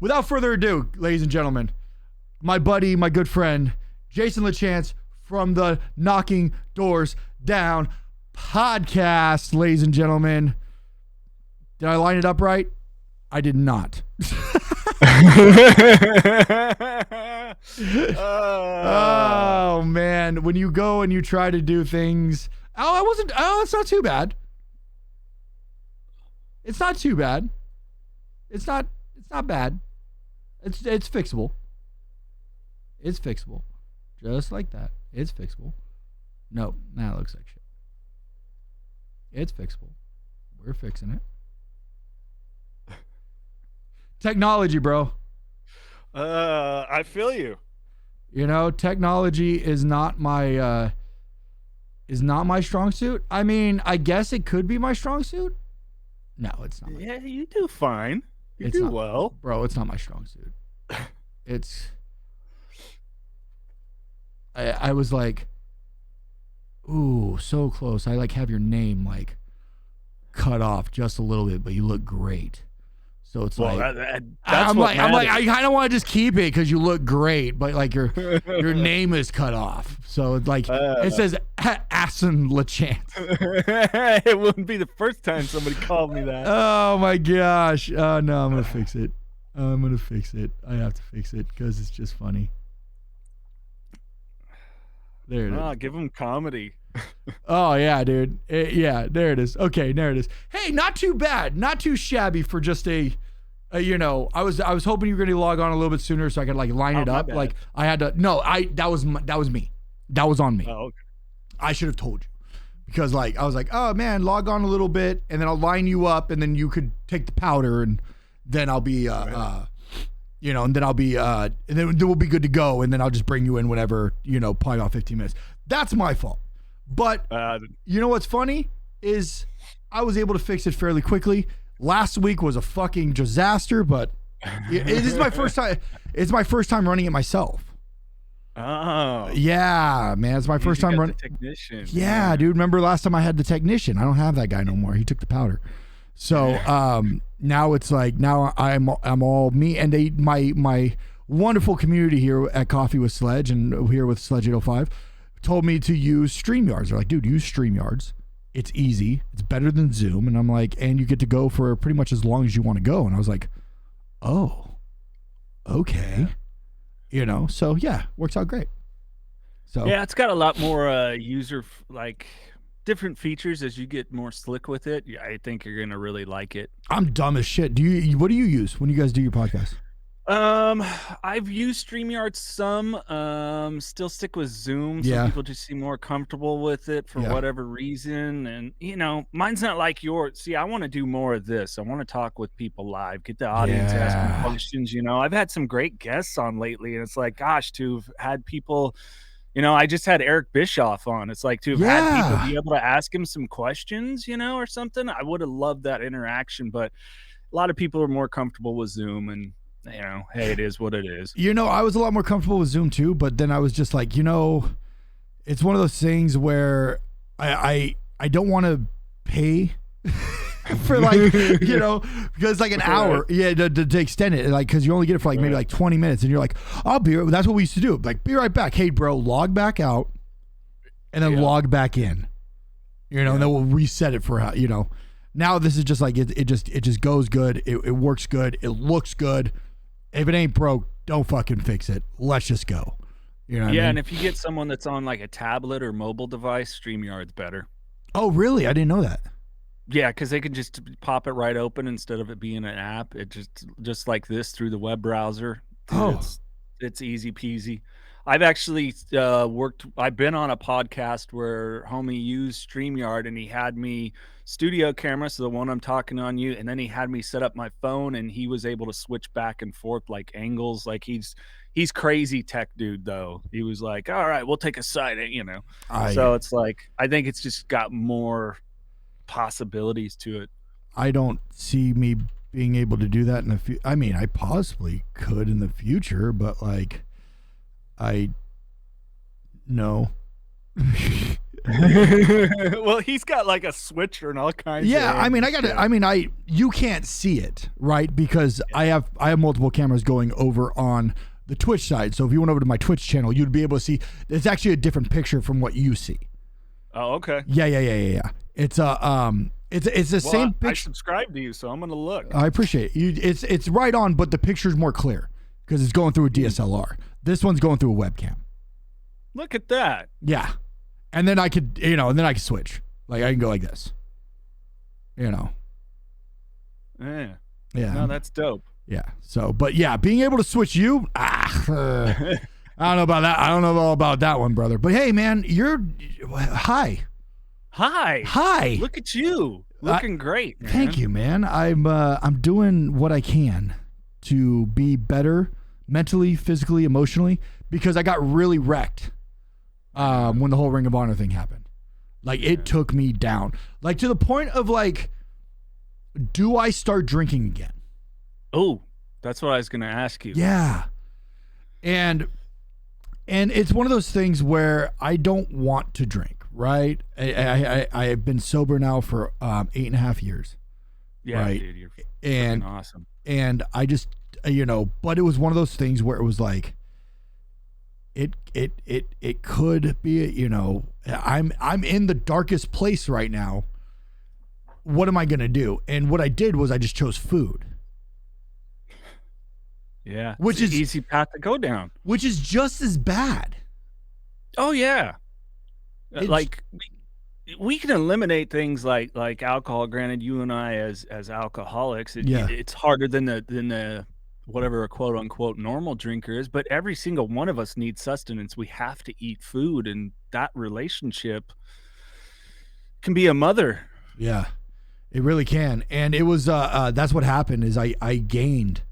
without further ado, ladies and gentlemen, my buddy, my good friend, Jason LaChance from the Knockin Doorz Down podcast, ladies and gentlemen. Did I line it up right? I did not. Oh man, when you go and you try to do things, it's not too bad. It's not too bad. It's not bad. It's fixable. It's fixable. Just like that. It's fixable. No, that looks like shit. It's fixable. We're fixing it. Technology, bro. I feel you. You know, technology is not my strong suit. I mean, I guess it could be my strong suit. No, it's not. Yeah, you do fine. You do well. Bro, it's not my strong suit. I was like, ooh, so close. I like have your name like cut off just a little bit, but you look great. So it's like I'm like I kind of want to just keep it because you look great, but like your name is cut off. So it's like it says Jason LaChance. It wouldn't be the first time somebody called me that. Oh my gosh! No, I'm gonna fix it. I have to fix it because it's just funny. There it is. Give him comedy. Oh yeah, dude. Yeah, there it is. Okay, there it is. Hey, not too bad, not too shabby for just a you know. I was hoping you were gonna log on a little bit sooner so I could like line it up. Like I had to. No, that was me. That was on me. Oh, okay. I should have told you because like I was like, oh man, log on a little bit and then I'll line you up and then you could take the powder and then I'll be you know, and then I'll be and then we'll be good to go and then I'll just bring you in whenever, you know, probably about 15 minutes. That's my fault. But you know what's funny is I was able to fix it fairly quickly. Last week was a fucking disaster, but it is my first time. It's my first time running it myself. Oh yeah, man, it's my first time running. Technician. Yeah, dude. Remember last time I had the technician? I don't have that guy no more. He took the powder. So now it's like now I'm all me and my wonderful community here at Coffee with Sledge and here with Sledge 805 told me to use StreamYards. They're like, dude, use StreamYards. It's easy. It's better than Zoom. And I'm like, and you get to go for pretty much as long as you want to go. And I was like, oh, okay. Yeah. You know, so yeah, works out great. So yeah, it's got a lot more user like different features as you get more slick with it. I think you're gonna really like it. I'm dumb as shit. What do you use when you guys do your podcast? I've used StreamYard some. Still stick with Zoom. Some people just seem more comfortable with it for whatever reason. And you know, mine's not like yours. See, I want to do more of this. I want to talk with people live, get the audience asking questions. You know, I've had some great guests on lately, and it's like, gosh, to have had people. You know, I just had Eric Bischoff on. It's like to have had people be able to ask him some questions, you know, or something. I would have loved that interaction, but a lot of people are more comfortable with Zoom and. You know, hey, it is what it is. You know, I was a lot more comfortable with Zoom too, but then I was just like, you know, it's one of those things where I don't want to pay for like, you know, because like an hour, to extend it, like, because you only get it for like maybe like 20 minutes, and you're like, I'll be. That's what we used to do. Like, be right back. Hey, bro, log back out, and then log back in. You know, and then we'll reset it for you know. Now this is just like it just goes good. It works good. It looks good. If it ain't broke, don't fucking fix it. Let's just go. You know what I mean? And if you get someone that's on like a tablet or mobile device, StreamYard's better. Oh, really? I didn't know that. Yeah, because they can just pop it right open instead of it being an app. It just like this through the web browser. Dude, it's easy peasy. I've actually I've been on a podcast where homie used StreamYard and he had me studio camera, so the one I'm talking on you, and then he had me set up my phone and he was able to switch back and forth like angles. Like he's crazy tech dude though. He was like, all right, we'll take a side, you know. So it's like I think it's just got more possibilities to it. I don't see me being able to do that in the future. I mean, I possibly could in the future, but like no. Well, he's got like a switcher and all kinds. Yeah, of I mean, you can't see it, right? Because I have multiple cameras going over on the Twitch side. So if you went over to my Twitch channel, you'd be able to see. It's actually a different picture from what you see. Oh, okay. Yeah. It's the same picture. I subscribe to you, so I'm gonna look. I appreciate it. It's right on, but the picture's more clear because it's going through a DSLR. This one's going through a webcam. Look at that. Yeah, and then I could, switch. Like I can go like this. Yeah. Yeah. No, that's dope. Yeah. So, but yeah, being able to switch you, I don't know about that. I don't know all about that one, brother. But hey, man, hi. Look at you, looking great. Man. Thank you, man. I'm doing what I can to be better mentally, physically, emotionally, because I got really wrecked when the whole Ring of Honor thing happened. Like it took me down, like to the point of like, do I start drinking again? Oh, that's what I was gonna ask you. Yeah, and it's one of those things where I don't want to drink. Right, I've been sober now for 8.5 years. Yeah, right? Dude, you're awesome. And I just but it was one of those things where it was like, it could be, I'm in the darkest place right now. What am I gonna do? And what I did was I just chose food. Yeah, which is an easy path to go down. Which is just as bad. Oh yeah. Like we can eliminate things like alcohol. Granted, you and I as alcoholics, it's harder than the whatever a quote unquote normal drinker is. But every single one of us needs sustenance. We have to eat food, and that relationship can be a mother. Yeah, it really can. And it was that's what happened. Is I gained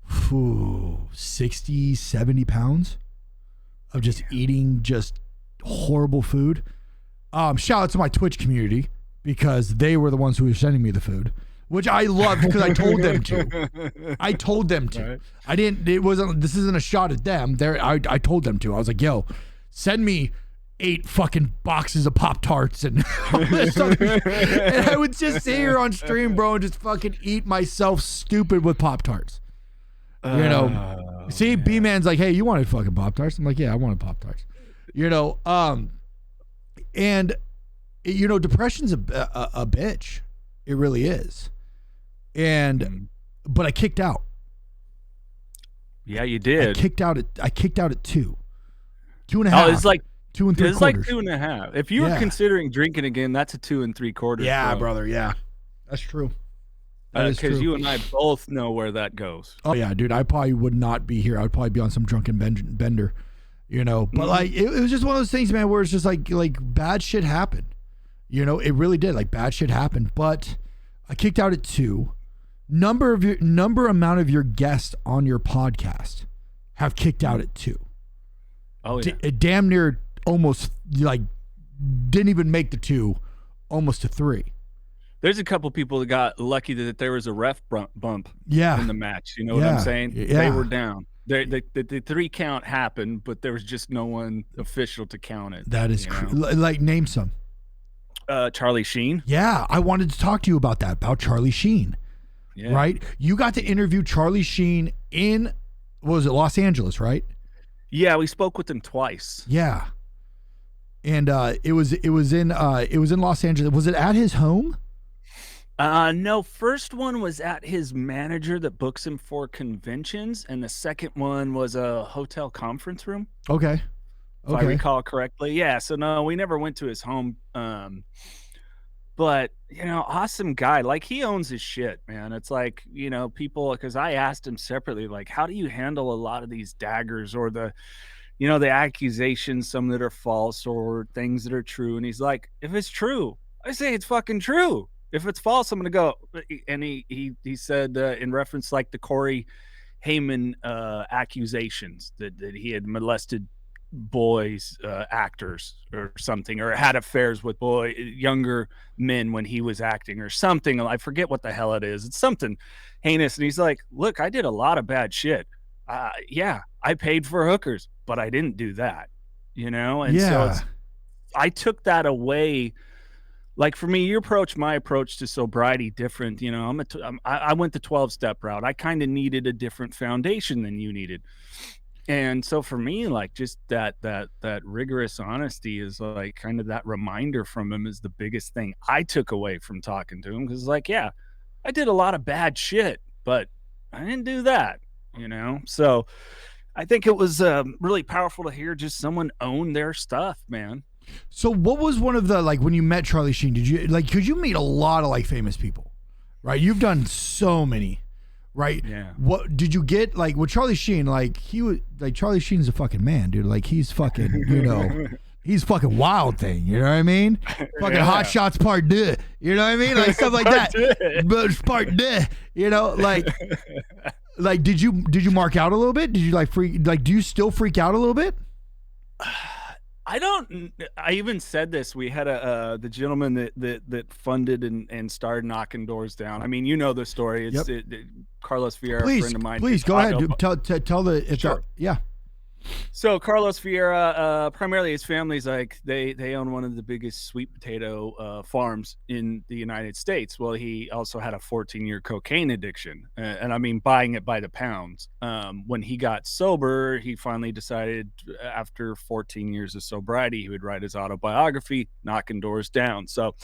60, 70 pounds of just eating just horrible food. Shout out to my Twitch community because they were the ones who were sending me the food, which I loved because I told them to. Right. I didn't. This isn't a shot at them. I told them to. I was like, yo, send me 8 fucking boxes of Pop-Tarts and all this stuff. And I would just sit here on stream, bro, and just fucking eat myself stupid with Pop-Tarts. See, B-Man's like, hey, you wanted fucking Pop-Tarts? I'm like, yeah, I wanted Pop-Tarts. And depression's a bitch. It really is. And but I kicked out. Yeah, you did. I kicked out at 2. 2.5. Oh, it's like 2 3/4. It's like 2.5. If you were considering drinking again, that's a 2 3/4. Yeah, brother. Yeah, that's true. Because you and I both know where that goes. Oh yeah, dude. I probably would not be here. I'd probably be on some drunken bender. But like it was just one of those things, man, where it's just like bad shit happened. It really did. Like bad shit happened. But I kicked out at 2. Amount of your guests on your podcast have kicked out at 2. Oh yeah. It damn near almost like didn't even make the 2, almost to 3. There's a couple people that got lucky that there was a ref bump in the match. You know what I'm saying? Yeah. They were down. The 3 count happened, but there was just no one official to count it. That is like name some. Charlie Sheen. Yeah, I wanted to talk to you about Charlie Sheen. Yeah. Right? You got to interview Charlie Sheen in, what was it, Los Angeles, right? Yeah, we spoke with him twice. Yeah. And it was in Los Angeles. Was it at his home? No, first one was at his manager that books him for conventions, and the second one was a hotel conference room. Okay. If I recall correctly. Yeah, so no, we never went to his home. But, awesome guy. Like, he owns his shit, man. It's like, people, because I asked him separately, like, how do you handle a lot of these daggers or the accusations, some that are false or things that are true? And he's like, if it's true, I say it's fucking true. If it's false, I'm going to go. And he said in reference like the Corey Heyman accusations that he had molested boys, actors or something, or had affairs with younger men when he was acting or something. I forget what the hell it is. It's something heinous. And he's like, look, I did a lot of bad shit. Yeah, I paid for hookers, but I didn't do that, And so I took that away. Like for me, my approach to sobriety different. You know, I went the 12-step route. I kind of needed a different foundation than you needed. And so for me, like just that rigorous honesty is like kind of that reminder from him is the biggest thing I took away from talking to him. Cause like, yeah, I did a lot of bad shit, but I didn't do that, you know? So I think it was really powerful to hear just someone own their stuff, man. So what was one of the, like when you met Charlie Sheen, did you like, could you meet a lot of like famous people, right? You've done so many, right? Yeah. What did you get like with Charlie Sheen? Like he was like, Charlie Sheen's a fucking man, dude. Like he's fucking, you know, he's fucking wild thing. You know what I mean? Fucking Hot Shots Part 2. You know what I mean? Like stuff like that. But Part 2, you know, like did you mark out a little bit? Did you like do you still freak out a little bit? I even said this. We had the gentleman that funded and started Knockin Doorz Down. I mean, you know the story. It's Carlos Vieira, a friend of mine. Please go ahead. Tell the sure. Yeah. So Carlos Vieira, primarily his family's like they own one of the biggest sweet potato farms in the United States. Well, he also had a 14-year cocaine addiction, and I mean buying it by the pounds. When he got sober, he finally decided after 14 years of sobriety, he would write his autobiography, Knockin Doorz Down. So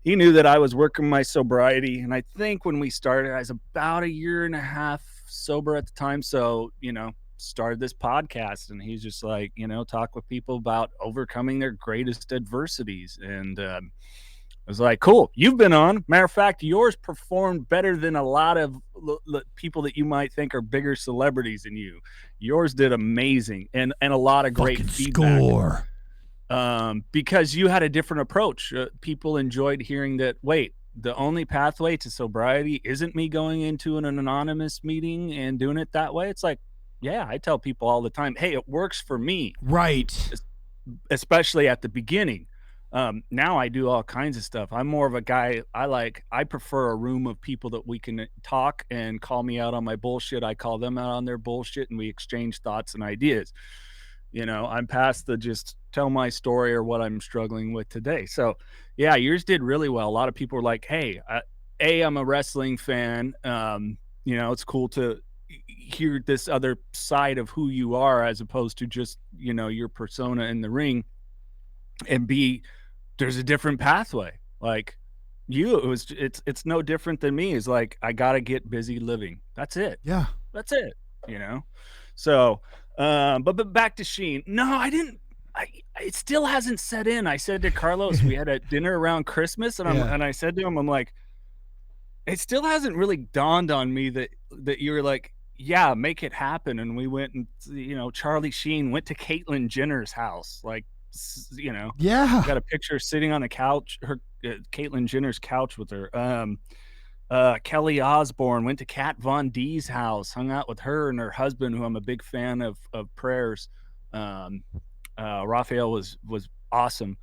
he knew that I was working my sobriety, and I think when we started, I was about a year and a half sober at the time. So you know. Started this podcast, and he's just like, you know, talk with people about overcoming their greatest adversities. And I was like, cool, you've been on. Matter of fact, yours performed better than a lot of people that you might think are bigger celebrities than you. Yours did amazing, and a lot of great feedback. Score. Because you had a different approach. People enjoyed hearing that, wait, the only pathway to sobriety isn't me going into an anonymous meeting and doing it that way. It's like, yeah, I tell people all the time, hey, it works for me. Right. Especially at the beginning. Now I do all kinds of stuff. I'm more of a guy. I prefer a room of people that we can talk and call me out on my bullshit. I call them out on their bullshit, and we exchange thoughts and ideas. You know, I'm past the just tell my story or what I'm struggling with today. So yeah, yours did really well. A lot of people were like, hey, I'm a wrestling fan. You know, it's cool to hear this other side of who you are as opposed to just, you know, your persona in the ring. And there's a different pathway. Like it's no different than me. It's like, I got to get busy living. That's it. Yeah. That's it. You know? So, but back to Sheen. No, I didn't. It still hasn't set in. I said to Carlos, we had a dinner around Christmas, and I said to him, I'm like, it still hasn't really dawned on me that you were like, yeah, make it happen. And we went and, you know, Charlie Sheen went to Caitlyn Jenner's house. Like, you know, yeah, got a picture sitting on a couch, Caitlyn Jenner's couch with her. Kelly Osbourne went to Kat Von D's house, hung out with her and her husband, who I'm a big fan of prayers. Raphael was awesome.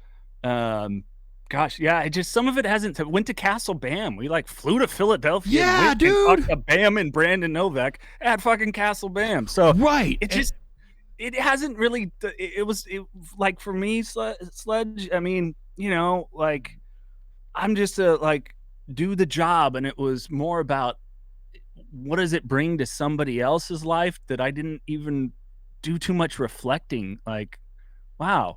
Gosh, yeah, some of it hasn't. Went to Castle Bam. We like flew to Philadelphia. Yeah, dude. And talked to Bam and Brandon Novak at fucking Castle Bam. So right, it hasn't really. It was like for me, Sledge. I mean, you know, like I'm just like do the job, and it was more about what does it bring to somebody else's life that I didn't even do too much reflecting. Like, wow.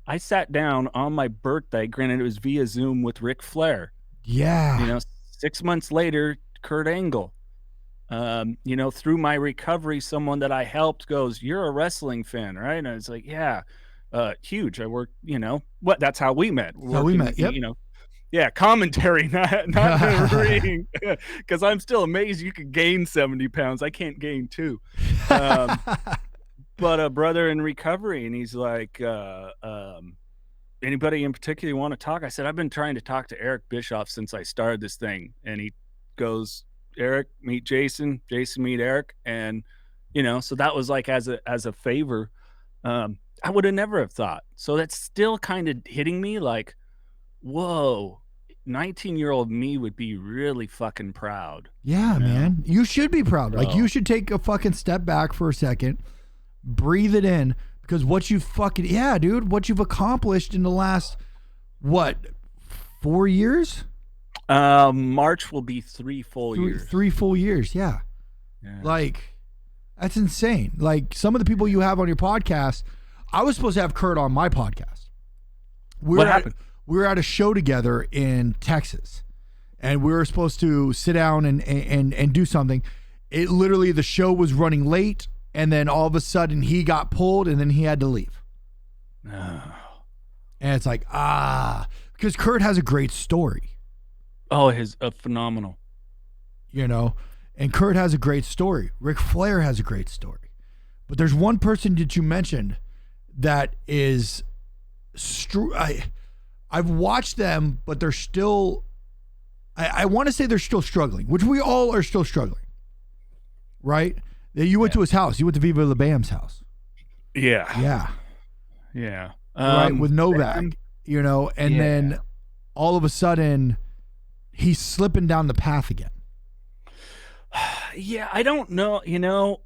I sat down on my birthday, granted it was via Zoom, with Ric Flair. Yeah. You know, 6 months later, Kurt Angle. You know, through my recovery, someone that I helped goes, "You're a wrestling fan, right?" And it's like, yeah, huge. I worked, you know, that's how we met. How we met, yep. You know, yeah, commentary, not in the ring, because I'm still amazed you could gain 70 pounds. I can't gain 2. But a brother in recovery, and he's like, anybody in particular you want to talk? I said, I've been trying to talk to Eric Bischoff since I started this thing. And he goes, Eric, meet Jason, meet Eric. And, you know, so that was like as a favor. I would have never have thought. So that's still kind of hitting me like, whoa, 19-year-old me would be really fucking proud. Yeah, man. You should be proud. Like, you should take a fucking step back for a second, breathe it in, Because what you fucking, yeah, dude, what you've accomplished in the last, what, 4 years? March will be 3 full years. 3 full years, yeah. Like, that's insane. Like, some of the people you have on your podcast, I was supposed to have Kurt on my podcast. What happened? We were at a show together in Texas, and we were supposed to sit down and do something. It literally, the show was running late, and then all of a sudden he got pulled, and then he had to leave. Oh. And it's like, because Kurt has a great story. Oh, phenomenal. You know, and Kurt has a great story. Ric Flair has a great story. But there's one person that you mentioned that is, I've watched them, but they're still, I want to say they're still struggling, which we all are still struggling. Right? You went to his house. You went to Viva La Bam's house. Yeah. Right, with Novak, you know, and then all of a sudden he's slipping down the path again. Yeah, I don't know, you know.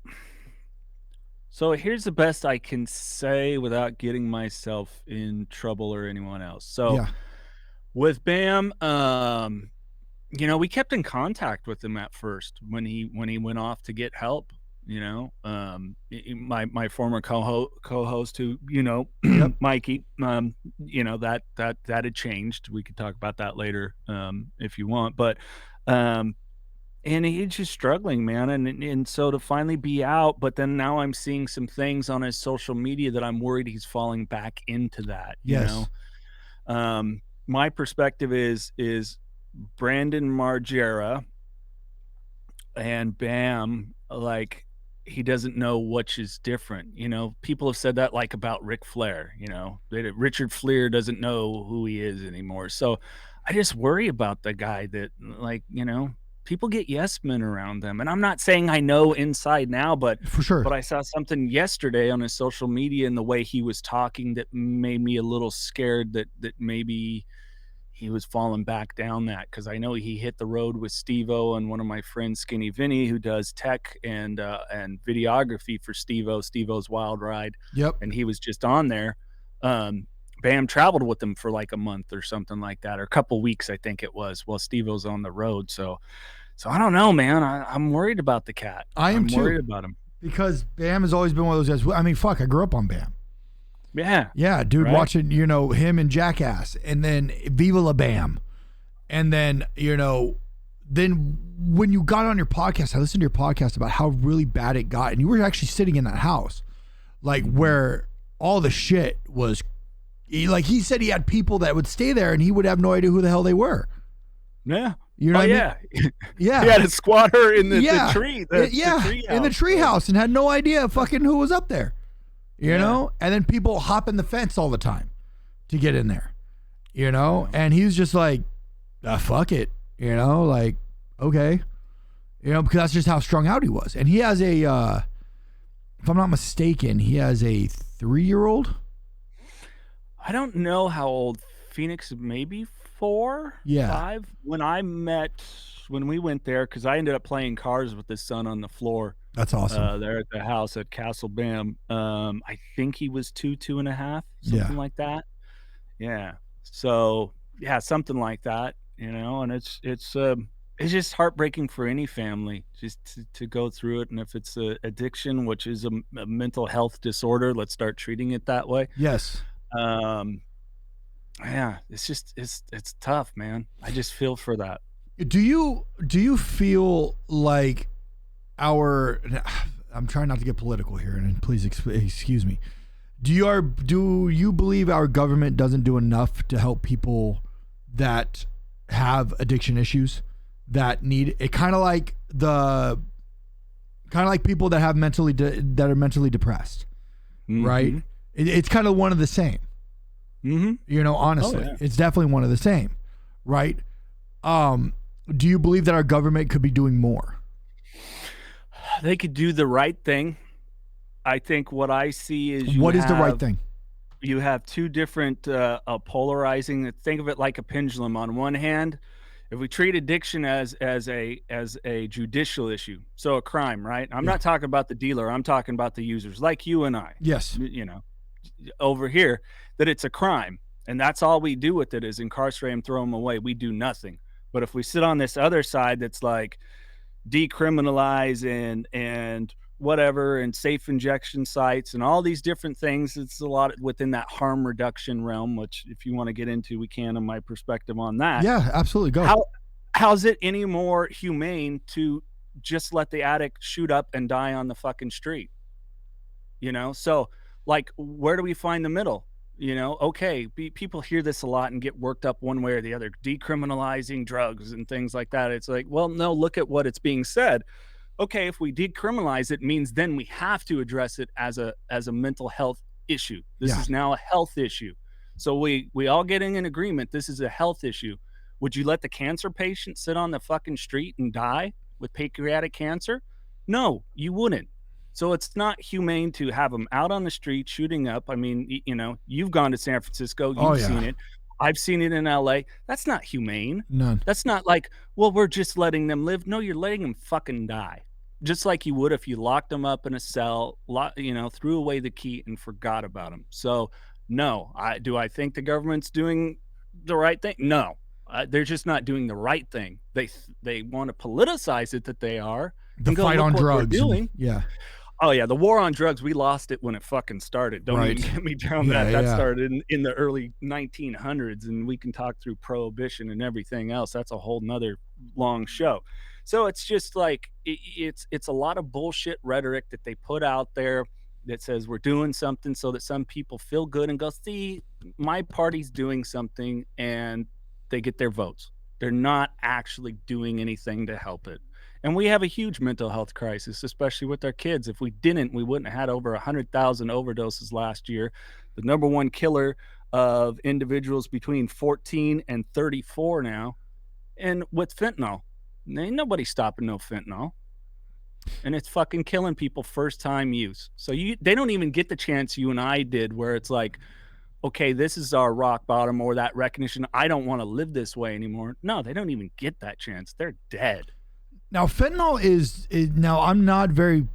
So here's the best I can say without getting myself in trouble or anyone else. So with Bam, you know, we kept in contact with him at first when he went off to get help. You know, my former co-host who, you know, Mikey, you know, that had changed. We could talk about that later if you want, but and he's just struggling, man. And so to finally be out, but then now I'm seeing some things on his social media that I'm worried he's falling back into that. You know, my perspective is Brandon Margera and Bam, like, he doesn't know which is different. You know, people have said that like about Ric Flair, you know, that Richard Flair doesn't know who he is anymore. So I just worry about the guy that, like, you know, people get yes men around them. And I'm not saying I know inside now, but for sure. But I saw something yesterday on his social media and the way he was talking that made me a little scared that maybe he was falling back down that, because I know he hit the road with Steve-O and one of my friends, Skinny Vinny, who does tech and videography for Steve-O, Steve-O's Wild Ride. Yep. And he was just on there. Bam traveled with him for like a month or something like that, or a couple weeks, I think it was, while Steve-O's on the road. So I don't know, man. I'm worried about the cat. I'm too. Worried about him. Because Bam has always been one of those guys. I mean, fuck, I grew up on Bam. Yeah, dude, right? Watching, you know, him and Jackass, and then Viva La Bam. And then, you know, then when you got on your podcast, I listened to your podcast about how really bad it got. And you were actually sitting in that house, like, where all the shit was, like, he said he had people that would stay there and he would have no idea who the hell they were. Yeah. You know what I mean? Yeah. He had a squatter in the tree. The tree in the tree house, and had no idea fucking who was up there. You know? And then people hop in the fence all the time to get in there. You know? And he was just like, fuck it. You know? Like, okay. You know, because that's just how strung out he was. And he has a, if I'm not mistaken, he has a 3-year-old. I don't know how old Phoenix, maybe 4, 5. When we went there, because I ended up playing cars with his son on the floor. That's awesome. There at the house at Castle Bam. I think he was 2.5, something like that. Yeah. So yeah, something like that, you know, and it's just heartbreaking for any family just to go through it. And if it's a addiction, which is a mental health disorder, let's start treating it that way. Yes. Yeah, it's tough, man. I just feel for that. Do you feel like I'm trying not to get political here, and please excuse me. Do you believe our government doesn't do enough to help people that have addiction issues, that need it, kind of like people that have that are mentally depressed, right? It's kind of one of the same. You know, honestly, it's definitely one of the same, right? Do you believe that our government could be doing more? They could do the right thing. I think what I see is what is the right thing? You have two different polarizing. Think of it like a pendulum. On one hand, if we treat addiction as a judicial issue, so a crime, right? I'm not talking about the dealer. I'm talking about the users, like you and I. Yes. You know, over here, that it's a crime, and that's all we do with it is incarcerate them, throw them away. We do nothing. But if we sit on this other side, that's like decriminalize and whatever, and safe injection sites and all these different things, it's a lot within that harm reduction realm, which if you want to get into, we can, in my perspective on that. Yeah, absolutely. Go. How's it any more humane to just let the addict shoot up and die on the fucking street? You know, so like, where do we find the middle? You know, okay, people hear this a lot and get worked up one way or the other, decriminalizing drugs and things like that. It's like, well, no, look at what it's being said. Okay, if we decriminalize it, means then we have to address it as a mental health issue. This is now a health issue. So we all getting in agreement, this is a health issue. Would you let the cancer patient sit on the fucking street and die with pancreatic cancer? No, you wouldn't. So it's not humane to have them out on the street shooting up. I mean, you know, you've gone to San Francisco, you've seen it. I've seen it in LA. That's not humane. None. That's not like, well, we're just letting them live. No, you're letting them fucking die. Just like you would if you locked them up in a cell, you know, threw away the key and forgot about them. So no, do I think the government's doing the right thing? No, they're just not doing the right thing. They want to politicize it, that they are. The fight on drugs. Oh yeah, the war on drugs, we lost it when it fucking started. Don't even get me down that. That started in the early 1900s, and we can talk through prohibition and everything else. That's a whole nother long show. So it's just like, it's a lot of bullshit rhetoric that they put out there that says we're doing something so that some people feel good and go, see, my party's doing something, and they get their votes. They're not actually doing anything to help it. And we have a huge mental health crisis, especially with our kids. If we didn't, we wouldn't have had over 100,000 overdoses last year. The number one killer of individuals between 14 and 34 now. And with fentanyl, ain't nobody stopping no fentanyl. And it's fucking killing people first time use. So they don't even get the chance you and I did, where it's like, okay, this is our rock bottom, or that recognition. I don't want to live this way anymore. No, they don't even get that chance. They're dead. Now, fentanyl is now, I'm not very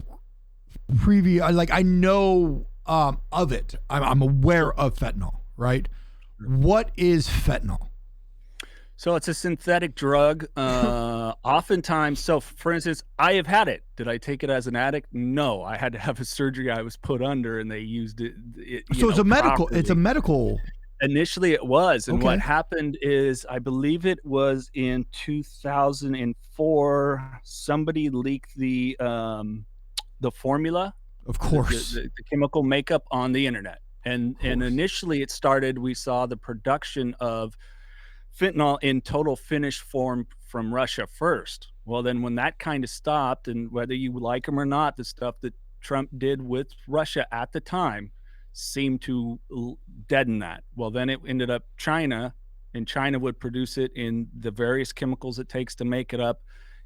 privy. I know of it. I'm aware of fentanyl, right? What is fentanyl? So it's a synthetic drug. Oftentimes, so for instance, I have had it. Did I take it as an addict? No, I had to have a surgery I was put under, and they used it. So it's a medical. It's a medical. Initially it was, and what happened is, I believe it was in 2004, somebody leaked the formula, of course, the chemical makeup on the internet, and initially it started, we saw the production of fentanyl in total finished form from Russia first. Well, then when that kind of stopped, and whether you like them or not, the stuff that Trump did with Russia at the time seemed to deaden that. Well, then it ended up China, and China would produce it in the various chemicals it takes to make it up,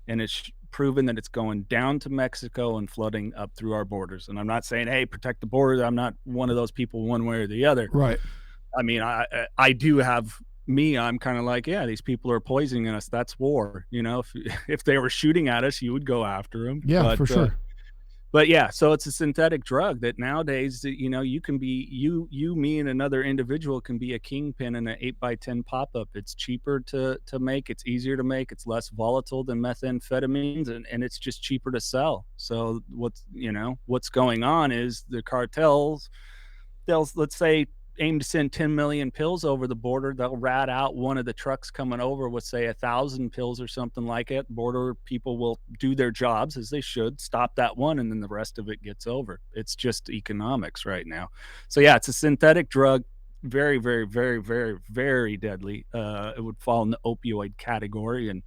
and it's proven that it's going down to Mexico and flooding up through our borders. And I'm not saying, hey, protect the border. I'm not one of those people one way or the other. Right. I mean, I do have I'm kind of like, yeah, these people are poisoning us. That's war. You know, if they were shooting at us, you would go after them. Yeah, for sure. But yeah, so it's a synthetic drug that nowadays, you know, you can be, me and another individual can be a kingpin in an 8x10 pop-up. It's cheaper to make, it's easier to make, it's less volatile than methamphetamines, and it's just cheaper to sell. So what's going on is the cartels, let's say, aim to send 10 million pills over the border. They'll rat out one of the trucks coming over with, say, 1,000 pills or something like it. Border people will do their jobs as they should, stop that one, and then the rest of it gets over. It's just economics right now. So yeah, it's a synthetic drug, very, very, very, very, very deadly. It would fall in the opioid category, and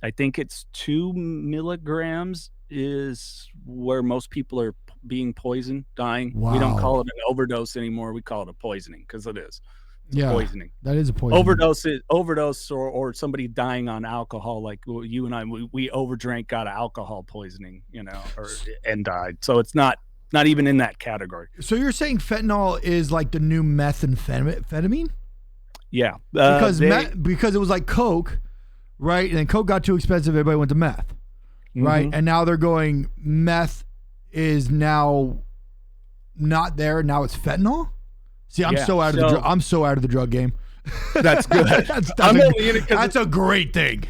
I think it's 2 milligrams is where most people are being poisoned, dying. Wow. We don't call it an overdose anymore. We call it a poisoning, because it is. It's poisoning. That is a poisoning. Overdose or somebody dying on alcohol, like you and I, we overdrank, got alcohol poisoning, and died. So it's not even in that category. So you're saying fentanyl is like the new methamphetamine? Yeah. Because it was like Coke, right? And then coke got too expensive. Everybody went to meth, right? And now they're going meth is now not there. Now it's fentanyl. See, I'm so out of I'm so out of the drug game. That's good. That's a great thing.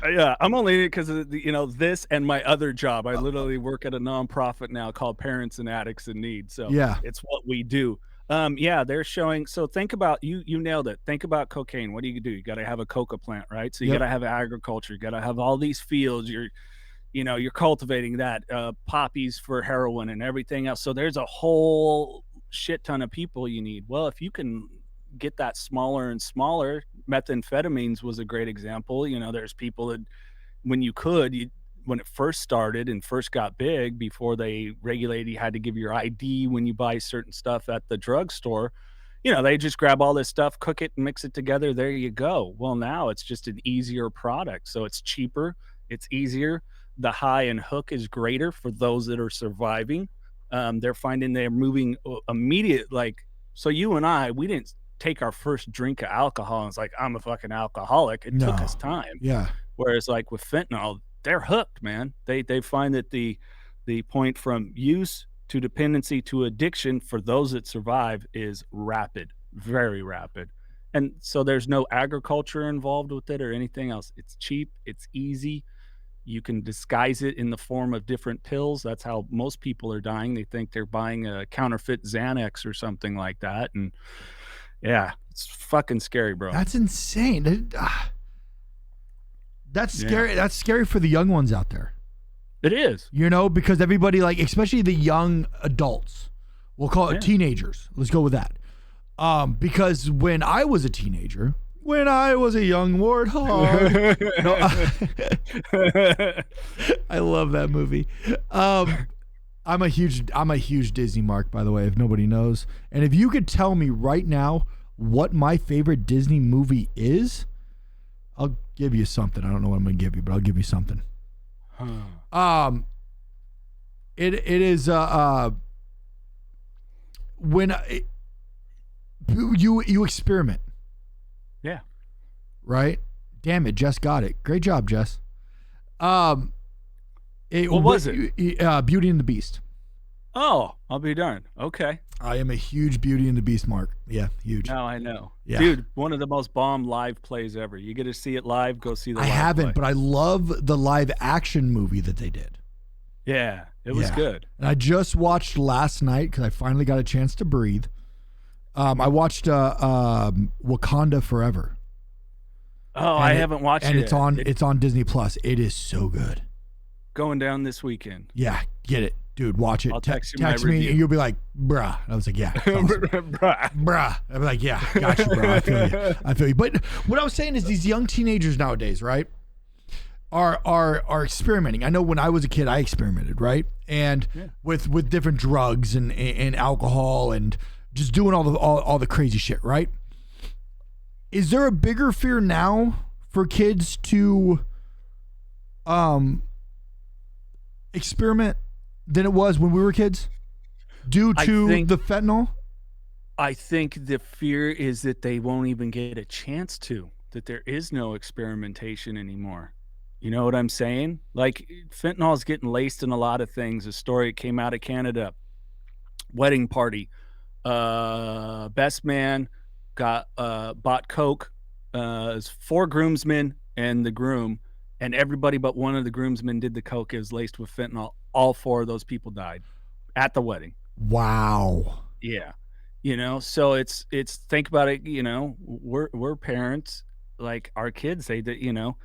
Yeah, I'm only in it because of this and my other job. I literally work at a nonprofit now called Parents and Addicts in Need. So it's what we do. They're showing. So think about you nailed it. Think about cocaine. What do? You got to have a coca plant, right? So you got to have agriculture. You got to have all these fields. You're cultivating that, poppies for heroin and everything else. So there's a whole shit ton of people you need. Well, if you can get that smaller and smaller, methamphetamines was a great example. There's people that when it first started and first got big, before they regulated, you had to give your ID when you buy certain stuff at the drugstore. They just grab all this stuff, cook it and mix it together. There you go. Well, now it's just an easier product. So it's cheaper. It's easier. The high and hook is greater for those that are surviving. They're finding they're moving immediate. So you and I, we didn't take our first drink of alcohol and it's like, I'm a fucking alcoholic. It took us time. Yeah. Whereas like with fentanyl, they're hooked, man. They find that the point from use to dependency to addiction for those that survive is rapid, very rapid. And so there's no agriculture involved with it or anything else. It's cheap. It's easy. You can disguise it in the form of different pills. That's how most people are dying. They think they're buying a counterfeit Xanax or something like that. And yeah, it's fucking scary, bro. That's insane. That's scary. That's scary for the young ones out there. It is. Because everybody, especially the young adults, we'll call it teenagers. Let's go with that. Because when I was a teenager, when I was a young warthog, I love that movie. I'm a huge Disney mark, by the way, if nobody knows. And if you could tell me right now what my favorite Disney movie is, I'll give you something. I don't know what I'm going to give you, but I'll give you something. It is when you experiment. Yeah. Right? Damn it, Jess got it. Great job, Jess. What was it? Beauty and the Beast. Oh, I'll be darned. Okay. I am a huge Beauty and the Beast mark. Yeah, huge. Now I know. Yeah. Dude, one of the most bomb live plays ever. You get to see it live, go see the live I haven't, play. But I love the live action movie that they did. Yeah, it was good. And I just watched last night because I finally got a chance to breathe. I watched Wakanda Forever. Oh, I haven't watched it. And it's on Disney Plus. It is so good. Going down this weekend. Yeah, get it. Dude, watch it. I'll text me and you'll be like, bruh. I was like, yeah. Awesome. Bruh. I'll be like, yeah, got you, bro. I feel you. But what I was saying is these young teenagers nowadays, right, are experimenting. I know when I was a kid, I experimented, right? And with different drugs and alcohol and just doing all the crazy shit, right? Is there a bigger fear now for kids to experiment than it was when we were kids due to the fentanyl? I think the fear is that they won't even get a chance to, that there is no experimentation anymore. You know what I'm saying? Like fentanyl is getting laced in a lot of things. A story came out of Canada, wedding party. Best man bought coke. It's 4 groomsmen and the groom, and everybody but one of the groomsmen did the coke. It was laced with fentanyl. All 4 of those people died at the wedding. Wow. Yeah. So it's think about it, we're parents, like our kids say that,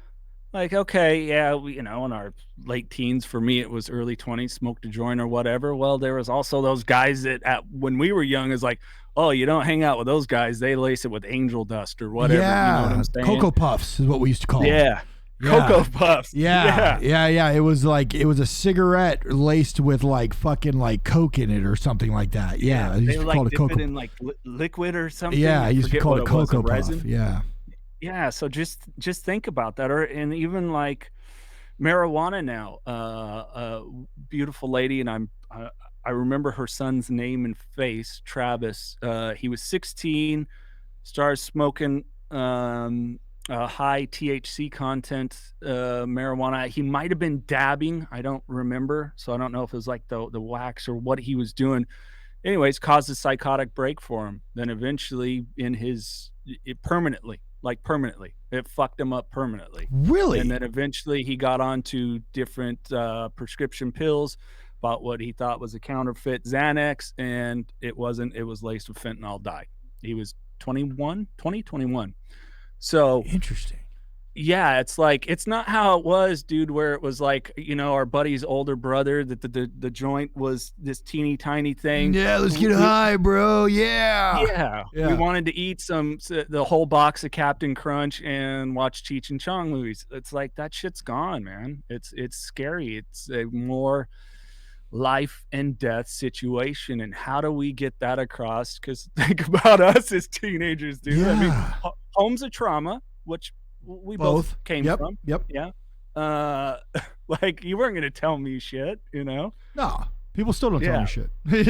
like, okay, yeah, we, in our late teens, for me, it was early 20s, smoked a joint or whatever. Well, there was also those guys that when we were young is like, oh, you don't hang out with those guys. They lace it with angel dust or whatever. Yeah. You know what I'm saying? Cocoa Puffs is what we used to call them. Yeah. Cocoa Puffs. Yeah. It was a cigarette laced with fucking Coke in it or something like that. Yeah. I used to call it Cocoa. In liquid or something. Yeah. I used to call it Cocoa Puff. Yeah. Yeah. So just think about that. And even marijuana now, a beautiful lady. And I remember her son's name and face, Travis. He was 16, started smoking, high THC content marijuana. He might have been dabbing. I don't remember, so I don't know if it was like the wax or what he was doing. Anyways, caused a psychotic break for him. Then eventually, permanently, it fucked him up permanently. Really? And then eventually, he got onto different prescription pills. Bought what he thought was a counterfeit Xanax, and it wasn't. It was laced with fentanyl. Died. He was 21. So interesting. Yeah, it's like it's not how it was, dude, where it was like, our buddy's older brother, that the joint was this teeny tiny thing. Yeah, let's get high, bro. Yeah. We wanted to eat the whole box of Captain Crunch and watch Cheech and Chong movies. It's like that shit's gone, man. It's scary. It's a more life and death situation, and how do we get that across? Because think about us as teenagers, dude. Yeah. I mean, homes of trauma, which we both came from. Yep. Yeah. Like, you weren't gonna tell me shit, No, people still don't tell me shit. They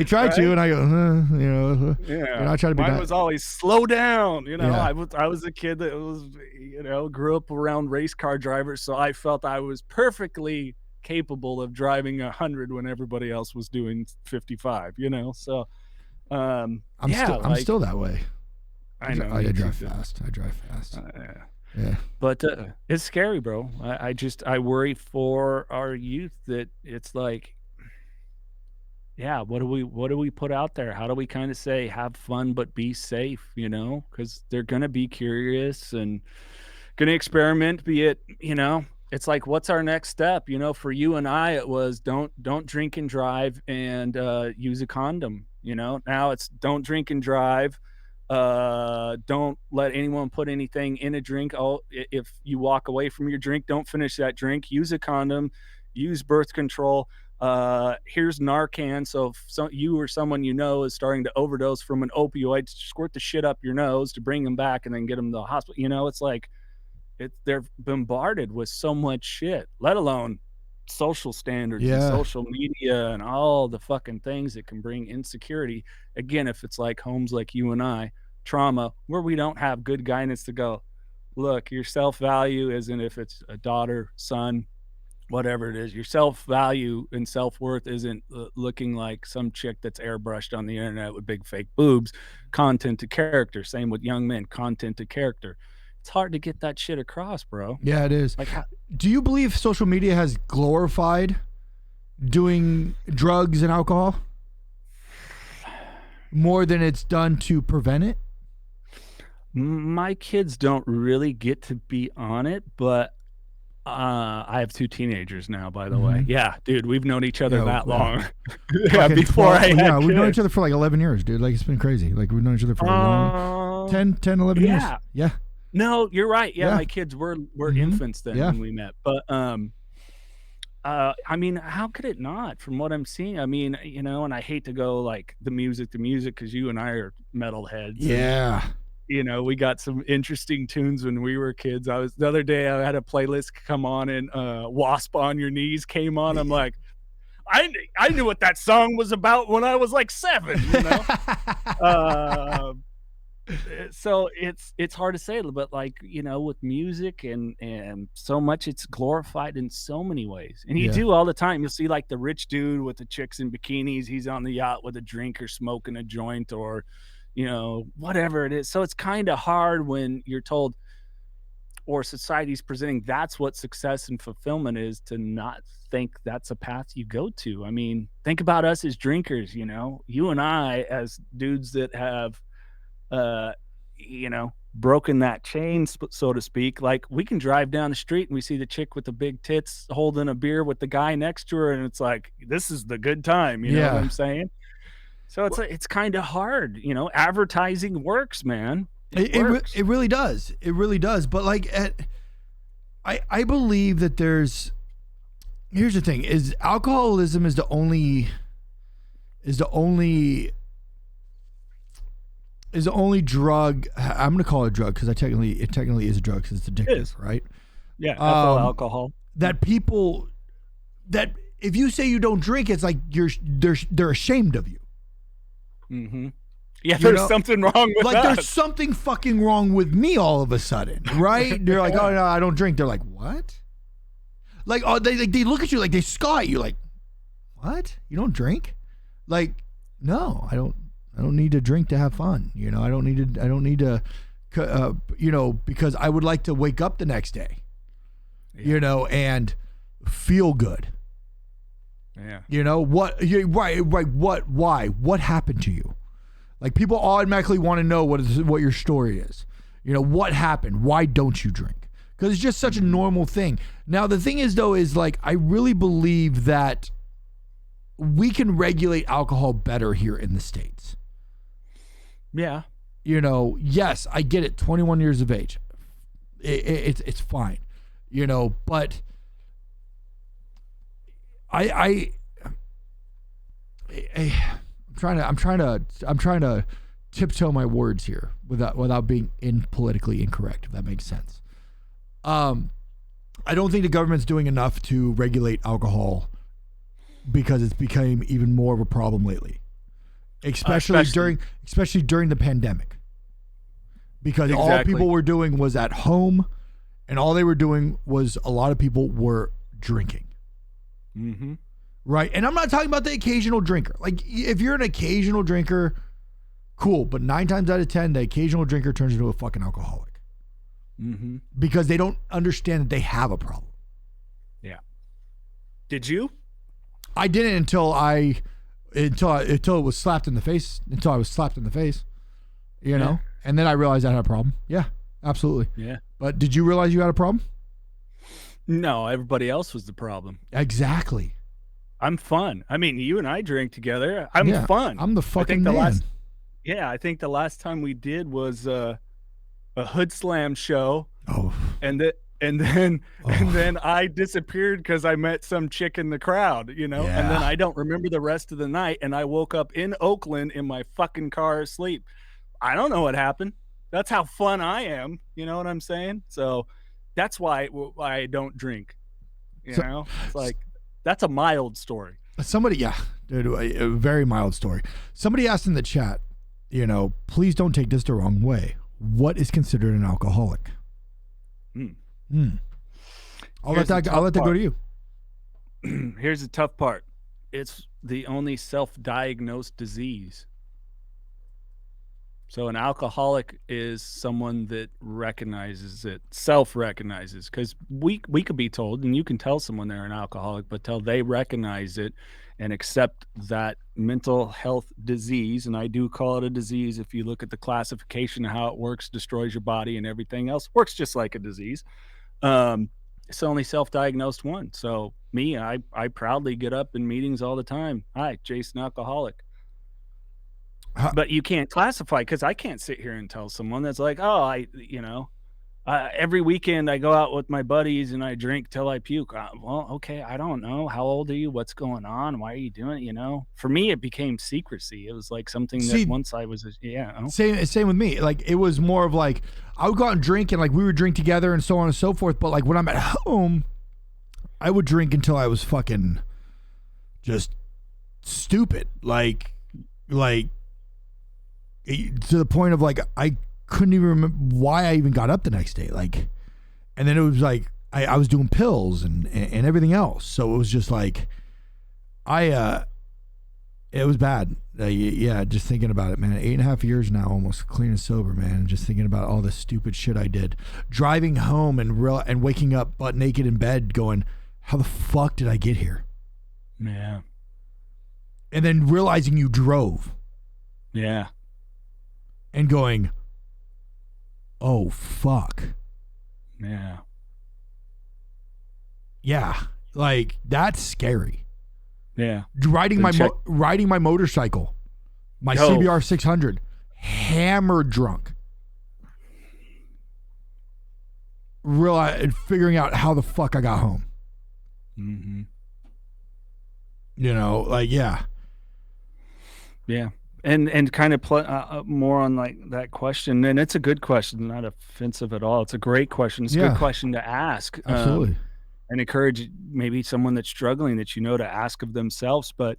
try right? to, and I go, Yeah. I try to be. Mine was always slow down. Yeah. I was a kid that was, grew up around race car drivers, so I felt I was perfectly capable of driving 100 when everybody else was doing 55. So, I'm still that way. I know. I drive fast. Yeah. But it's scary, bro. I worry for our youth that it's like, yeah, what do we put out there? How do we kind of say have fun but be safe, because they're gonna be curious and gonna experiment, be it, it's like, what's our next step? For you and I, it was don't drink and drive and use a condom. Now it's don't drink and drive. Don't let anyone put anything in a drink. Oh, if you walk away from your drink, don't finish that drink. Use a condom. Use birth control. Here's Narcan. So if you or someone is starting to overdose from an opioid, squirt the shit up your nose to bring them back and then get them to the hospital. It's like they're bombarded with so much shit, let alone social standards and social media and all the fucking things that can bring insecurity. Again, if it's like homes like you and I, trauma, where we don't have good guidance to go, look, your self-value isn't, if it's a daughter, son, whatever it is, your self-value and self-worth isn't looking like some chick that's airbrushed on the internet with big fake boobs. Content to character. Same with young men, content to character. It's hard to get that shit across, bro. Yeah, it is. Like, do you believe social media has glorified doing drugs and alcohol more than it's done to prevent it? My kids don't really get to be on it, but I have 2 teenagers now, by the way. Yeah, dude, we've known each other that long. Before I had kids. We've known each other for like 11 years, dude. Like, it's been crazy. Like, we've known each other for like 10, 11 years. Yeah. No, you're right. Yeah, my kids were infants then when we met. But I mean, how could it not? From what I'm seeing, I mean, and I hate to go like the music, because you and I are metalheads. Yeah. And, we got some interesting tunes when we were kids. The other day I had a playlist come on, and Wasp on Your Knees came on. I'm like, I knew what that song was about when I was like 7. So it's hard to say, but like, with music and so much, it's glorified in so many ways. And you do all the time. You'll see like the rich dude with the chicks in bikinis. He's on the yacht with a drink or smoking a joint or, whatever it is. So it's kind of hard when you're told, or society's presenting, that's what success and fulfillment is, to not think that's a path you go to. I mean, think about us as drinkers, you and I as dudes that have, broken that chain, so to speak. Like, we can drive down the street and we see the chick with the big tits holding a beer with the guy next to her, and it's like, this is the good time. You know what I'm saying? So it's kind of hard. Advertising works, man. It really does. It really does. But like, I believe that here's the thing: is alcoholism is the only drug. I'm going to call it a drug because it technically is a drug because it's addictive, right? Yeah, ethyl alcohol. That people, that if you say you don't drink, it's like they're ashamed of you. Mm-hmm. Yeah, there's something wrong with like us. There's something fucking wrong with me all of a sudden, right? They're like, oh no, I don't drink. They're like, what? Like, oh, they look at you like they scoff at you, like, what? You don't drink? Like, no, I don't need to drink to have fun. You know, I don't need to, you know, because I would like to wake up the next day, you know, and feel good. Yeah. You know what? Right. What? Why? What happened to you? Like, people automatically want to know what your story is. You know, what happened? Why don't you drink? Because it's just such a normal thing. Now, the thing is, though, is like, I really believe that we can regulate alcohol better here in the States. Yeah. You know, yes, I get it. 21 years of age. It's fine. You know, but I'm trying to tiptoe my words here without being politically incorrect, if that makes sense. I don't think the government's doing enough to regulate alcohol because it's become even more of a problem lately, especially during the pandemic. Because all people were doing was at home, and all they were doing was a lot of people were drinking. Mm-hmm. Right. And I'm not talking about the occasional drinker. Like, if you're an occasional drinker, cool. But 9 times out of 10, the occasional drinker turns into a fucking alcoholic. Mm-hmm. Because they don't understand that they have a problem. Yeah. Did you? I didn't until it was slapped in the face. Until I was slapped in the face. You know? And then I realized I had a problem. Yeah, absolutely. Yeah. But did you realize you had a problem? No, everybody else was the problem. Exactly. I'm fun. I mean, you and I drink together. I'm fun. I'm the fucking man. I think the last time we did was a Hood Slam show. Oh. And then I disappeared because I met some chick in the crowd, you know? Yeah. And then I don't remember the rest of the night, and I woke up in Oakland in my fucking car asleep. I don't know what happened. That's how fun I am. You know what I'm saying? So that's why I don't drink. You know? It's like, that's a mild story. Somebody, dude, a very mild story. Somebody asked in the chat, you know, please don't take this the wrong way. What is considered an alcoholic? I'll let that go to you. Here's the tough part. It's the only self-diagnosed disease. So an alcoholic is someone that recognizes it, self-recognizes, because we could be told, and you can tell someone they're an alcoholic, but till they recognize it and accept that mental health disease, and I do call it a disease if you look at the classification of how it works, destroys your body and everything else, works just like a disease. It's the only self-diagnosed one. So me, I proudly get up in meetings all the time. Hi, Jason, alcoholic. But you can't classify, because I can't sit here and tell someone that's like, oh, every weekend I go out with my buddies and I drink till I puke. Well, okay, I don't know. How old are you? What's going on? Why are you doing it? You know, for me, it became secrecy. It was like something that once I was, Same with me. Like, it was more of like, I would go out and drink, and like we would drink together and so on and so forth. But like when I'm at home, I would drink until I was fucking just stupid. Like to the point of like, I couldn't even remember why I even got up the next day. Like, and then it was like, I was doing pills and everything else. So it was just like, it was bad. Just thinking about it, man. 8.5 years now, almost clean and sober, man. And just thinking about all the stupid shit I did. Driving home and waking up butt naked in bed going, how the fuck did I get here? Yeah. And then realizing you drove. Yeah. And going, oh, fuck. Yeah. Yeah. Like, that's scary. Yeah. Riding my motorcycle, my CBR 600, hammered drunk. Figuring out how the fuck I got home. Mm-hmm. You know, like, yeah. Yeah. And kind of more on like that question, and it's a good question, not offensive at all. It's a great question. It's a good question to ask. Absolutely. And encourage maybe someone that's struggling that to ask of themselves. But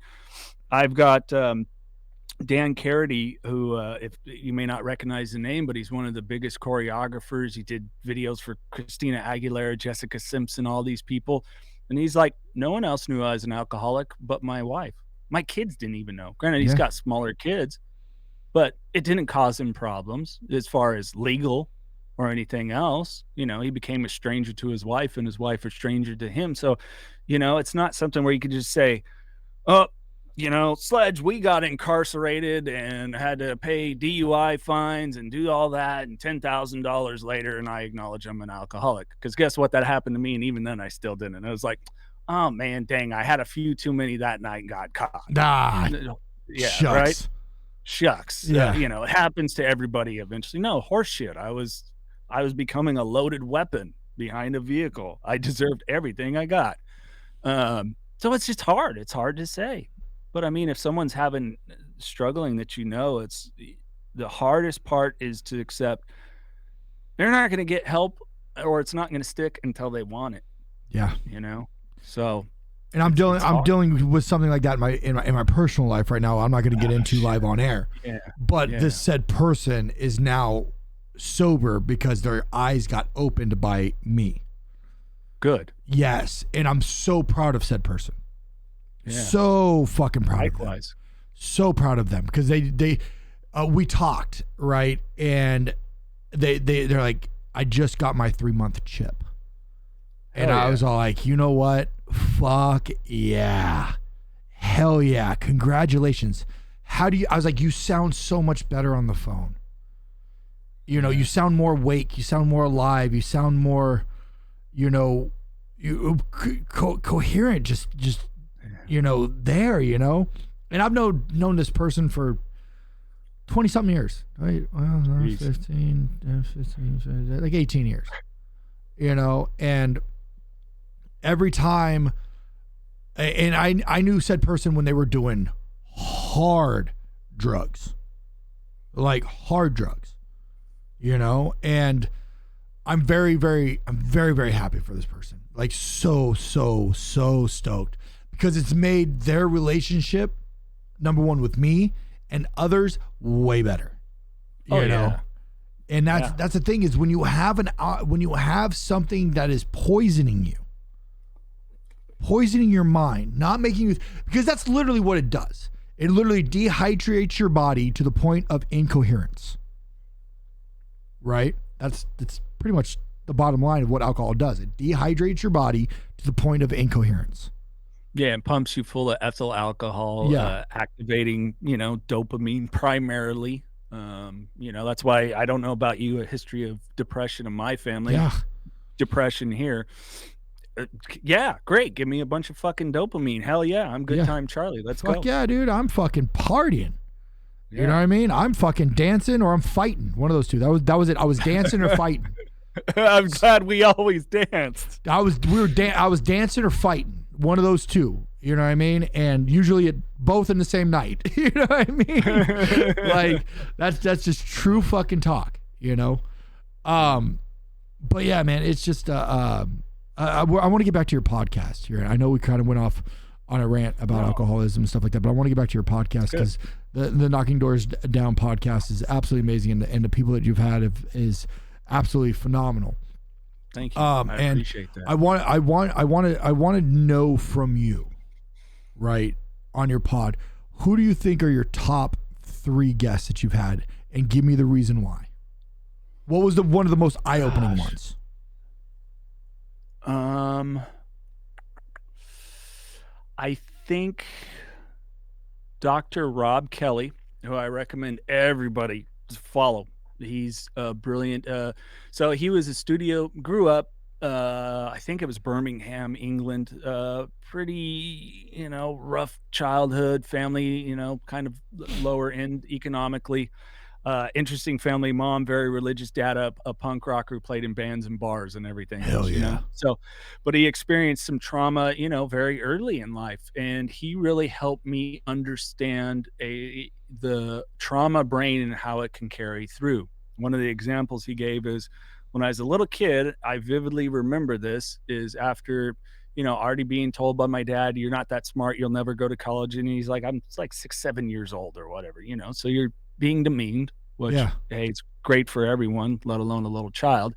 I've got Dan Carity, who, if you may not recognize the name, but he's one of the biggest choreographers. He did videos for Christina Aguilera, Jessica Simpson, all these people. And he's like, no one else knew I was an alcoholic but my wife. My kids didn't even know. Granted, he's Yeah. got smaller kids, but it didn't cause him problems as far as legal or anything else. You know, he became a stranger to his wife and his wife a stranger to him. So, you know, it's not something where you could just say, oh, you know, Sledge, we got incarcerated and had to pay DUI fines and do all that, and $10,000 later, and I acknowledge I'm an alcoholic. Because guess what? That happened to me, and even then I still didn't. It was like, oh man, dang, I had a few too many that night and got caught. Ah, Yeah, shucks. right? Shucks. Yeah. You know, it happens to everybody eventually. No, horseshit. I was becoming a loaded weapon behind a vehicle. I deserved everything I got. So it's just hard. It's hard to say. But I mean, if someone's struggling that, you know, it's the hardest part is to accept they're not going to get help, or it's not going to stick until they want it, Yeah. you know? So, and I'm dealing with something like that in my personal life right now. I'm not going to get into live on air. Yeah. But this said person is now sober because their eyes got opened by me. Good. Yes, and I'm so proud of said person. Yeah. So fucking proud of them. Likewise. So proud of them because we talked, right? And they're like, I just got my 3-month chip. And I was all like, you know what? Fuck yeah. Hell yeah. Congratulations. I was like, you sound so much better on the phone. You know, you sound more awake. You sound more alive. You sound more, you know, coherent. Just you know, there, you know. And I've known this person for 20-something years. Right? Well, 15, like 18 years. You know, and every time, and I knew said person when they were doing hard drugs. Like hard drugs. You know, and I'm very, very happy for this person. Like so stoked because it's made their relationship, number one, with me and others, way better. You know, and that's the thing is when you have something that is poisoning your mind, not making you, because that's literally what it does. It literally dehydrates your body to the point of incoherence. Right? That's pretty much the bottom line of what alcohol does. It dehydrates your body to the point of incoherence. Yeah, it pumps you full of ethyl alcohol, activating, you know, dopamine primarily. You know, that's why I don't know about you, a history of depression in my family. Yeah. Depression here. Yeah, great. Give me a bunch of fucking dopamine. Hell yeah, I'm good time Charlie. Let's go. Fuck yeah, dude. I'm fucking partying. You know what I mean? I'm fucking dancing or I'm fighting. One of those two. That was it. I was dancing or fighting. I'm glad we always danced. I was dancing or fighting. One of those two. You know what I mean? And usually both in the same night. You know what I mean? Like that's just true fucking talk, you know? But yeah, man, it's just I want to get back to your podcast here. I know we kind of went off on a rant about alcoholism and stuff like that, but I want to get back to your podcast because the Knockin Doorz Down podcast is absolutely amazing, and the people that you've had is absolutely phenomenal. Thank you. I appreciate that. I want to know from you, right, on your pod, who do you think are your top 3 guests that you've had, and give me the reason why. What was one of the most eye-opening ones? I think Dr. Rob Kelly, who I recommend everybody follow. He's brilliant. So he was grew up, I think it was Birmingham, England, pretty, you know, rough childhood, family, you know, kind of lower end economically. Interesting family, mom, very religious, dad, a punk rocker who played in bands and bars and everything. Hell yeah. You know? So, but he experienced some trauma, you know, very early in life. And he really helped me understand the trauma brain and how it can carry through. One of the examples he gave is when I was a little kid, I vividly remember this, is after, already being told by my dad, you're not that smart, you'll never go to college. And he's like, I'm like 6-7 years old or whatever, so you're being demeaned, which, hey, it's great for everyone, let alone a little child.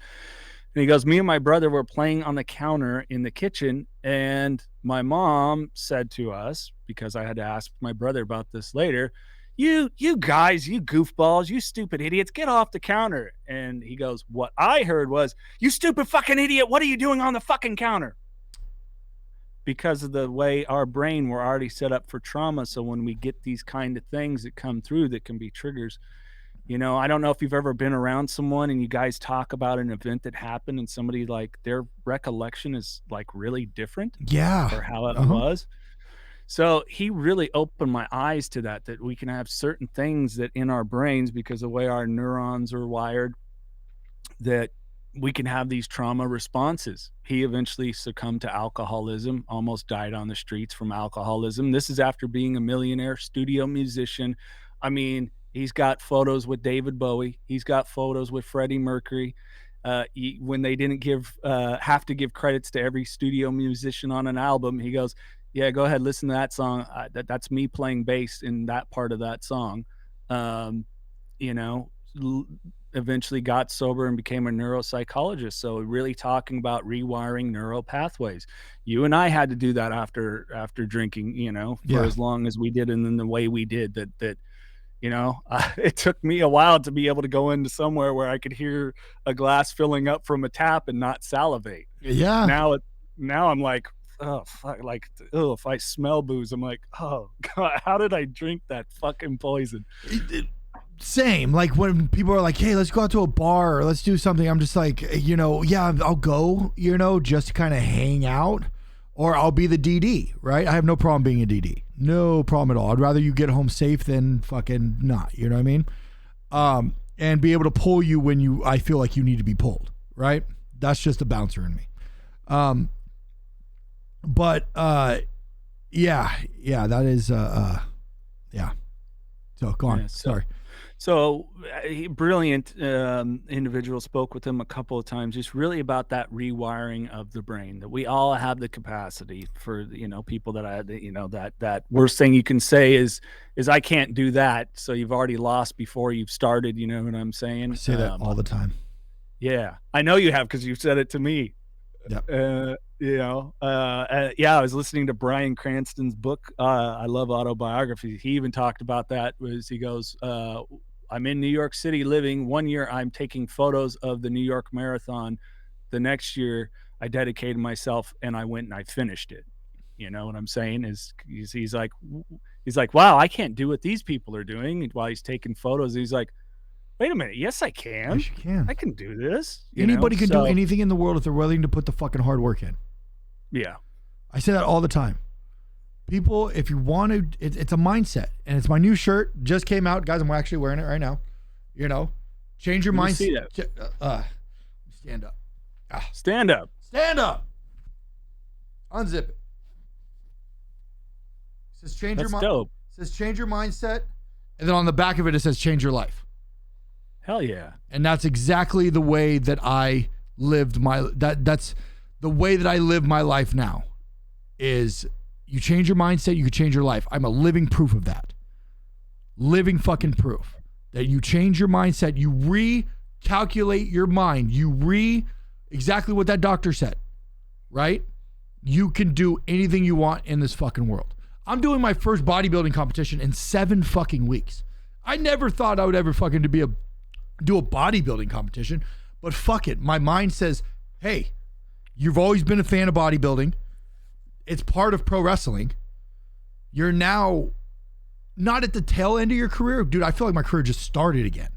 And he goes, me and my brother were playing on the counter in the kitchen, and my mom said to us, because I had to ask my brother about this later, you guys, you goofballs, you stupid idiots, get off the counter. And he goes, what I heard was, you stupid fucking idiot, what are you doing on the fucking counter? Because of the way our brain, we're already set up for trauma. So when we get these kind of things that come through that can be triggers, I don't know if you've ever been around someone and you guys talk about an event that happened and somebody, like, their recollection is like really different. Yeah. Or how it was. So he really opened my eyes to that we can have certain things that in our brains, because of the way our neurons are wired, that we can have these trauma responses. He eventually succumbed to alcoholism, almost died on the streets from alcoholism. This is after being a millionaire studio musician. I mean, he's got photos with David Bowie. He's got photos with Freddie Mercury. When they didn't have to give credits to every studio musician on an album, he goes, yeah, go ahead, listen to that song. That's me playing bass in that part of that song. Eventually got sober and became a neuropsychologist. So really talking about rewiring neural pathways. You and I had to do that after drinking, for as long as we did, and then the way we did that. It took me a while to be able to go into somewhere where I could hear a glass filling up from a tap and not salivate. Yeah. Now I'm like, oh fuck, like, oh, if I smell booze, I'm like, oh God, how did I drink that fucking poison? Same. Like when people are like, hey, let's go out to a bar or let's do something, I'm just like, yeah, I'll go, just to kind of hang out, or I'll be the DD, right? I have no problem being a DD. No problem at all. I'd rather you get home safe than fucking not, you know what I mean? And be able to pull you when I feel like you need to be pulled, right? That's just a bouncer in me. But yeah, that is yeah. So go on. Sorry. So brilliant individual, spoke with him a couple of times, just really about that rewiring of the brain, that we all have the capacity for, people that that worst thing you can say is I can't do that. So you've already lost before you've started. You know what I'm saying? I say that all the time. Yeah, I know you have, because you've said it to me. Yep. I was listening to Bryan Cranston's book. I love autobiographies. He even talked about that. He goes, I'm in New York City living. 1 year I'm taking photos of the New York Marathon. The next year I dedicated myself and I went and I finished it. You know what I'm saying? He's like, wow, I can't do what these people are doing, while he's taking photos. He's like, wait a minute. Yes, I can. Yes, you can. I can do this. Anybody can do anything in the world if they're willing to put the fucking hard work in. Yeah. I say that all the time. People, if you want to, it's a mindset. And it's my new shirt. Just came out. Guys, I'm actually wearing it right now. Change your mindset. Stand up. Stand up. Stand up. Unzip it. It says change That's your dope. It says change your mindset. And then on the back of it, it says change your life. Hell yeah. And that's exactly the way that I lived that's the way that I live my life now. Is you change your mindset, you can change your life. I'm a living proof of that. Living fucking proof that you change your mindset, you recalculate your mind, exactly what that doctor said, right? You can do anything you want in this fucking world. I'm doing my first bodybuilding competition in 7 fucking weeks. I never thought I would ever fucking do a bodybuilding competition, but fuck it. My mind says, hey, you've always been a fan of bodybuilding. It's part of pro wrestling. You're now not at the tail end of your career. Dude, I feel like my career just started again.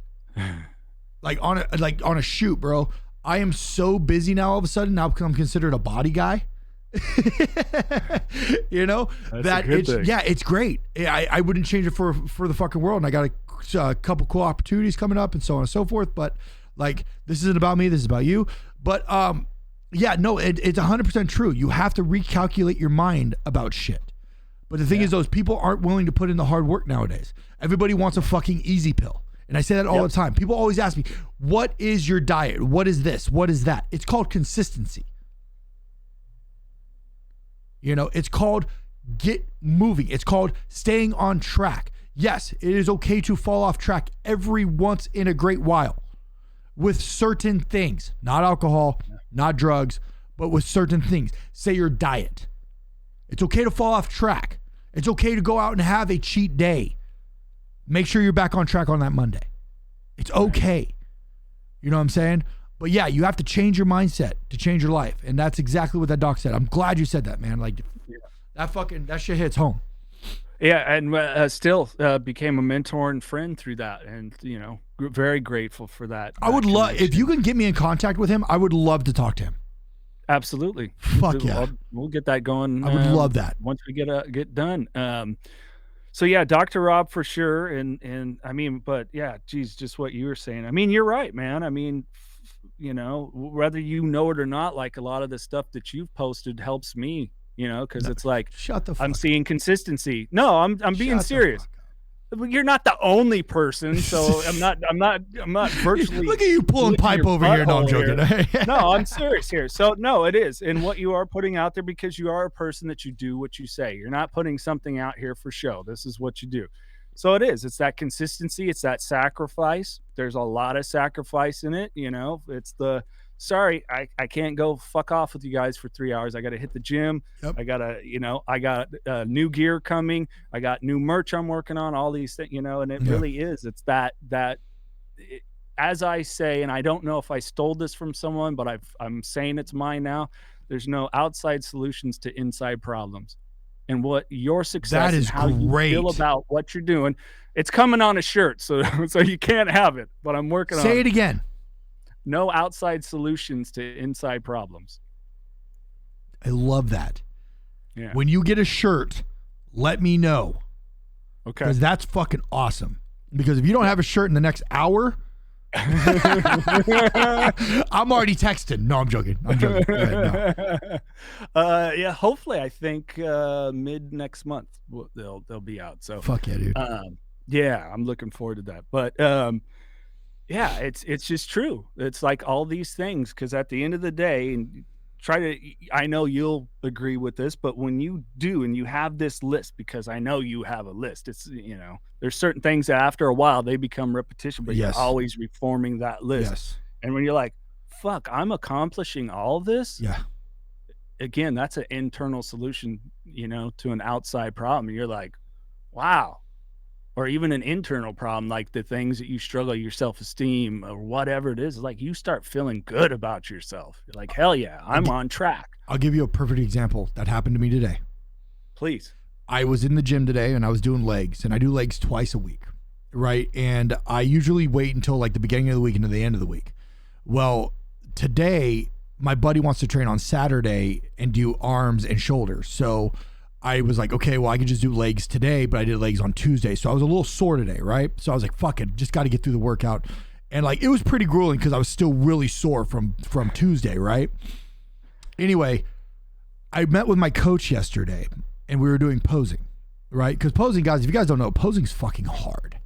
like on a shoot, bro. I am so busy now all of a sudden. Now I'm considered a body guy. That's a good thing. Yeah, it's great. I wouldn't change it for the fucking world. And I got a couple cool opportunities coming up and so on and so forth. But like, this isn't about me. This is about you. But yeah, no, it's 100% true. You have to recalculate your mind about shit. But the thing is, those people aren't willing to put in the hard work nowadays. Everybody wants a fucking easy pill. And I say that all the time. People always ask me, what is your diet? What is this? What is that? It's called consistency. It's called get moving. It's called staying on track. Yes, it is okay to fall off track every once in a great while with certain things, not alcohol, not drugs, but with certain things. Say your diet. It's okay to fall off track. It's okay to go out and have a cheat day. Make sure you're back on track on that Monday. It's okay. You know what I'm saying? But yeah, you have to change your mindset to change your life. And that's exactly what that doc said. I'm glad you said that, man. Like that shit hits home. Yeah, and still became a mentor and friend through that, and very grateful for that. I would love if you can get me in contact with him. I would love to talk to him. Absolutely. Fuck yeah, we'll get that going. I would love that once we get done. So yeah, Dr. Rob for sure, and I mean, but yeah, geez, just what you were saying. I mean, you're right, man. I mean, whether you know it or not, like a lot of the stuff that you've posted helps me. Because it's like, shut the fuck I'm seeing consistency. No, I'm being serious. You're not the only person, so I'm not virtually. Look at you pulling pipe over here. No, I'm joking. No, I'm serious here. So no, it is. And what you are putting out there, because you are a person that you do what you say. You're not putting something out here for show. This is what you do. So it is. It's that consistency. It's that sacrifice. There's a lot of sacrifice in it. It's the, sorry, I can't go fuck off with you guys for 3 hours. I got to hit the gym. Yep. I got new gear coming. I got new merch I'm working on, all these things, and it really is. It's that as I say, and I don't know if I stole this from someone, but I'm saying it's mine now. There's no outside solutions to inside problems. And what your success is, how you feel about what you're doing. It's coming on a shirt, so you can't have it, but I'm working on it. Say it again. No outside solutions to inside problems. I love that. Yeah. When you get a shirt, let me know. Okay. Because that's fucking awesome. Because if you don't have a shirt in the next hour, I'm already texting. No, I'm joking. Go ahead, no. Yeah, hopefully I think mid next month they'll be out. So fuck yeah, dude. Yeah, I'm looking forward to that. But yeah, it's just true. It's like all these things, because at the end of the day, and I know you'll agree with this, but when you do and you have this list, because I know you have a list, it's there's certain things that after a while they become repetition, but you're always reforming that list. Yes. And when you're like, fuck, I'm accomplishing all this. Yeah. Again, that's an internal solution, to an outside problem. You're like, wow. Or even an internal problem, like the things that you struggle, your self-esteem or whatever it is, like you start feeling good about yourself. You're like, hell yeah, I'm on track. I'll give you a perfect example that happened to me today. Please. I was in the gym today and I was doing legs, and I do legs twice a week, right? And I usually wait until like the beginning of the week and to the end of the week. Well, today my buddy wants to train on Saturday and do arms and shoulders. So I was like, okay, well, I could just do legs today, but I did legs on Tuesday. So I was a little sore today, right? So I was like, fuck it, just got to get through the workout. And like, it was pretty grueling because I was still really sore from Tuesday, right? Anyway, I met with my coach yesterday and we were doing posing, right? Because posing, guys, if you guys don't know, posing's fucking hard,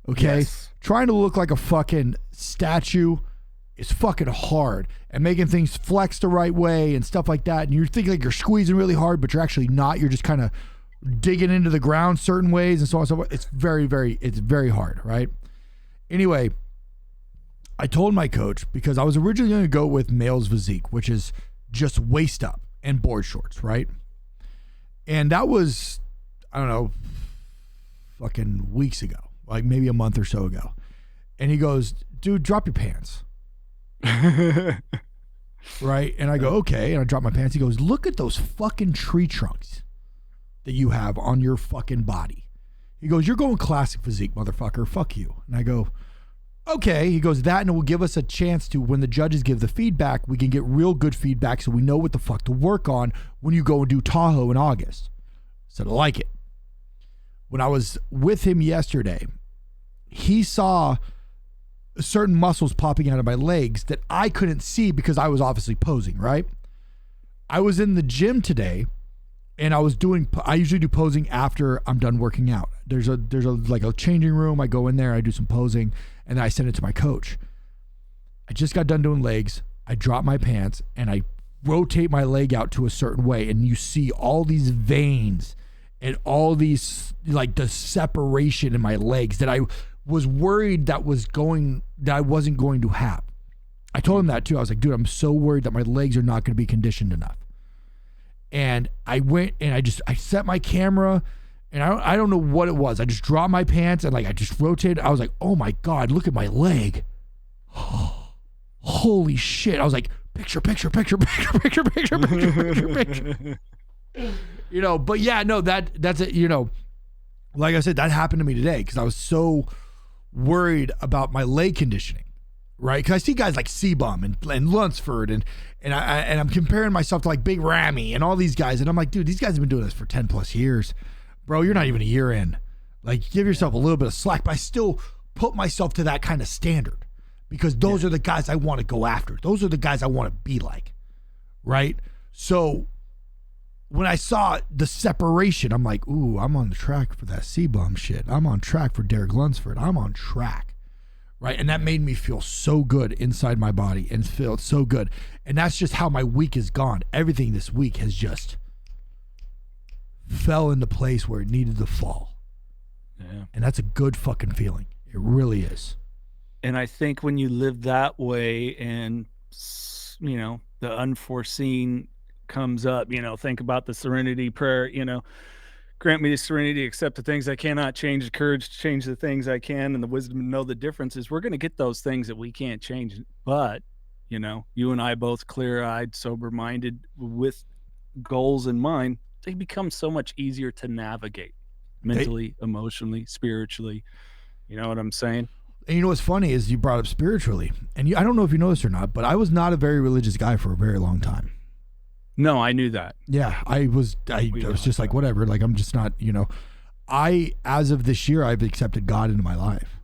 okay? Yes. Trying to look like a fucking statue is fucking hard, and making things flex the right way and stuff like that. And you're thinking like you're squeezing really hard, but you're actually not. You're just kind of digging into the ground certain ways and so on and so forth. It's very, it's very hard, right? Anyway, I told my coach, because I was originally going to go with male's physique, which is just waist up and board shorts, right? And that was, I don't know, fucking weeks ago, like maybe a month or so ago. And he goes, dude, drop your pants. Right? And I go, okay. And I drop my pants. He goes, look at those fucking tree trunks that you have on your fucking body. He goes, you're going classic physique, motherfucker. Fuck you. And I go, okay. He goes, that and it will give us a chance to, when the judges give the feedback, we can get real good feedback so we know what the fuck to work on when you go and do Tahoe in August. So I like it. When I was with him yesterday, he saw certain muscles popping out of my legs that I couldn't see because I was obviously posing, right? I was in the gym today and I usually do posing after I'm done working out. There's a like a changing room. I go in there, I do some posing, and then I send it to my coach. I just got done doing legs. I dropped my pants and I rotate my leg out to a certain way, and you see all these veins and all these, like, the separation in my legs that I was worried that I wasn't going to have. I told him that too. I was like, dude, I'm so worried that my legs are not going to be conditioned enough. And I went and I set my camera, and I don't know what it was. I just dropped my pants and, like, I just rotated. I was like, oh my God, look at my leg. Holy shit. I was like, picture. You know, but yeah, no, that's it. You know, like I said, that happened to me today because I was so worried about my leg conditioning, right? Because I see guys like Seabum and Lunsford and I'm comparing myself to like Big Ramy and all these guys, and I'm like, dude, these guys have been doing this for 10 plus years, bro. You're not even a year in. Like, give yourself a little bit of slack. But I still put myself to that kind of standard because those are the guys I want to go after. Those are the guys I want to be like, right? So when I saw the separation, I'm like, ooh, I'm on the track for that Seabum shit. I'm on track for Derek Lunsford. I'm on track, right? And that made me feel so good inside my body and feel so good. And that's just how my week has gone. Everything this week has just fell into place where it needed to fall. Yeah. And that's a good fucking feeling. It really is. And I think when you live that way and, you know, the unforeseen comes up, you know, think about the serenity prayer, you know, grant me the serenity to accept the things I cannot change, the courage to change the things I can, and the wisdom to know the differences. We're going to get those things that we can't change. But, you know, you and I both clear-eyed, sober-minded, with goals in mind, they become so much easier to navigate mentally, emotionally, spiritually. You know what I'm saying? And you know what's funny is you brought up spiritually. And I don't know if you know this or not, but I was not a very religious guy for a very long time. No, I knew that. Yeah, I was just like, whatever. Like, I'm just not, you know. As of this year, I've accepted God into my life.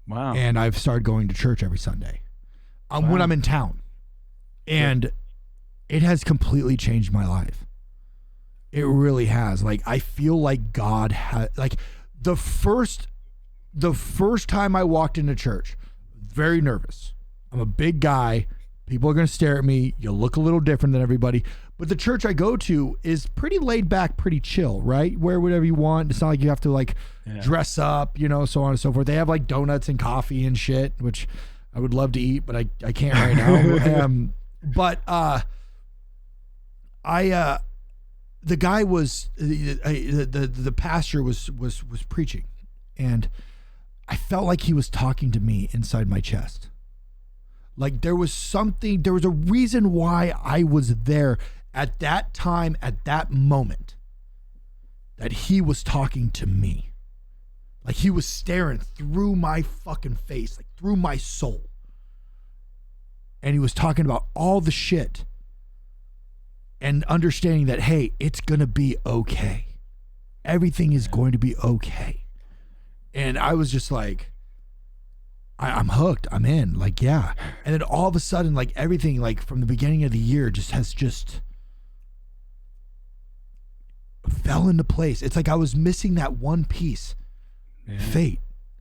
Wow. And I've started going to church every Sunday when I'm in town. And it has completely changed my life. It really has. Like, I feel like God had, like, the first time I walked into church, very nervous. I'm a big guy. People are going to stare at me. You look a little different than everybody. But the church I go to is pretty laid back, pretty chill, right? Wear whatever you want. It's not like you have to, like, dress up, you know, so on and so forth. They have, like, donuts and coffee and shit, which I would love to eat, but I can't right now. The guy was, the pastor was preaching, and I felt like he was talking to me inside my chest. Like, there was a reason why I was there at that time, at that moment, that he was talking to me. Like, he was staring through my fucking face, like through my soul. And he was talking about all the shit and understanding that, hey, it's going to be okay. Everything is going to be okay. And I was just like, I'm hooked. I'm in. Like, yeah. And then all of a sudden, like, everything, like, from the beginning of the year just fell into place. It's like I was missing that one piece. Yeah. Fate.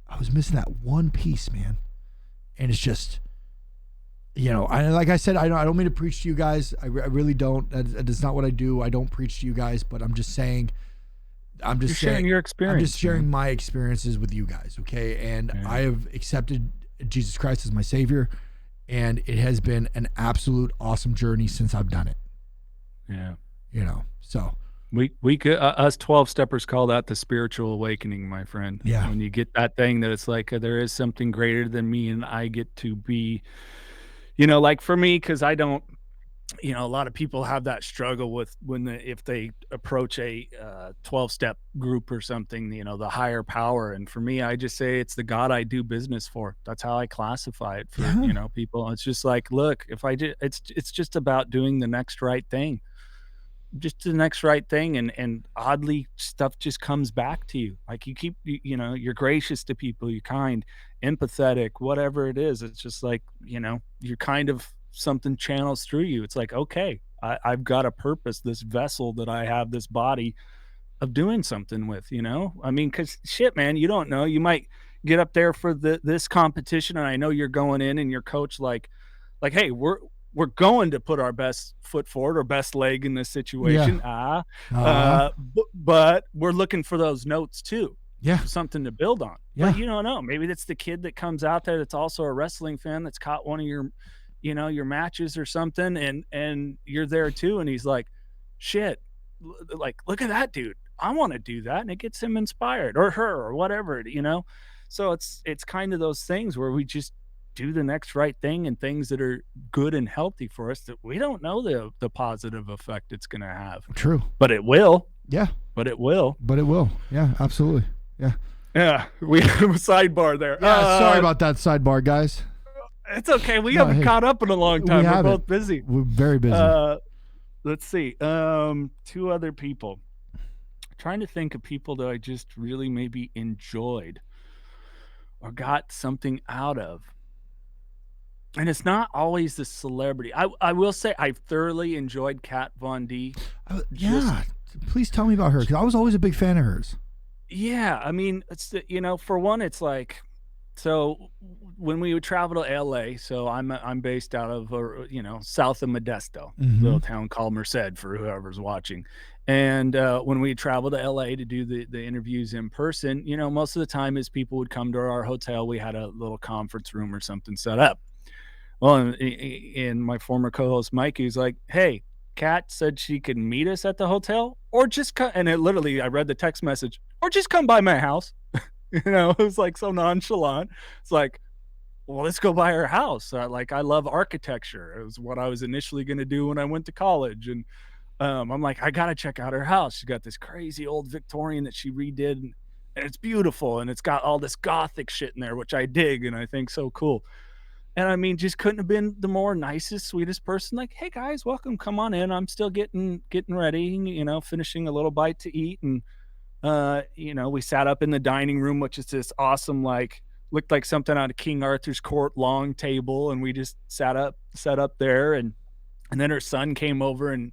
I was missing that one piece, man. And it's just, you know, like I said, I don't mean to preach to you guys. I really don't. That's not what I do. I don't preach to you guys, but I'm just saying, You're sharing your experience. I'm just sharing my experiences with you guys, okay? And I have accepted Jesus Christ as my Savior, and it has been an absolute awesome journey since I've done it. Yeah. You know, so. We could, us 12-steppers call that the spiritual awakening, my friend. Yeah. When you get that thing that it's like, there is something greater than me, and I get to be, you know, like for me, because I don't, you know, a lot of people have that struggle with if they approach a 12-step group or something, you know, the higher power. And for me, I just say it's the God I do business for. That's how I classify it for, you know, people. It's just like, look, if I did, it's just about doing the next right thing. Just the next right thing, and oddly stuff just comes back to you. Like you keep, you know, you're gracious to people, you're kind, empathetic, whatever it is. It's just like, you know, you're kind of, something channels through you. It's like, okay, I've got a purpose, this vessel that I have, this body of doing something with, you know? I mean, because shit, man, you don't know. You might get up there for this competition, and I know you're going in and your coach like, hey, we're going to put our best foot forward or best leg in this Yeah. situation. Uh-huh. But we're looking for those notes too, Yeah. something to build on. Yeah. But you don't know. Maybe that's the kid that comes out there that's also a wrestling fan that's caught one of your, your matches or something, and you're there too, and he's like, "Shit, like look at that dude. I want to do that," and it gets him inspired or her or whatever. So it's kind of those things where we just do the next right thing and things that are good and healthy for us that we don't know the positive effect it's going to have. True. But it will. Yeah. But it will. But it will. Yeah, absolutely. Yeah. Yeah. We have a sidebar there. Yeah, sorry about that sidebar, guys. It's okay. We haven't caught up in a long time. We're both busy. We're very busy. Let's see. Two other people. Trying to think of people that I just really maybe enjoyed or got something out of. And it's not always the celebrity. I will say I've thoroughly enjoyed Kat Von D. Yeah. Please tell me about her, because I was always a big fan of hers. Yeah. I mean, it's for one, it's like, so when we would travel to LA, so I'm based out of south of Modesto, little town called Merced for whoever's watching. And when we traveled to LA to do the interviews in person, most of the time as people would come to our hotel, we had a little conference room or something set up. Well, and my former co-host Mikey's like, "Hey, Kat said she could meet us at the hotel, or just come." And I read the text message, "Or just come by my house." It was like so nonchalant. It's like, well, let's go by her house. I love architecture. It was what I was initially going to do when I went to college, and I'm like, I gotta check out her house. She's got this crazy old Victorian that she redid, and it's beautiful, and it's got all this gothic shit in there, which I dig and I think so cool. And I mean, just couldn't have been the more nicest, sweetest person. Like, "Hey guys, welcome. Come on in. I'm still getting ready, finishing a little bite to eat." And we sat up in the dining room, which is this awesome, looked like something out of King Arthur's court long table, and we just set up there, and then her son came over, and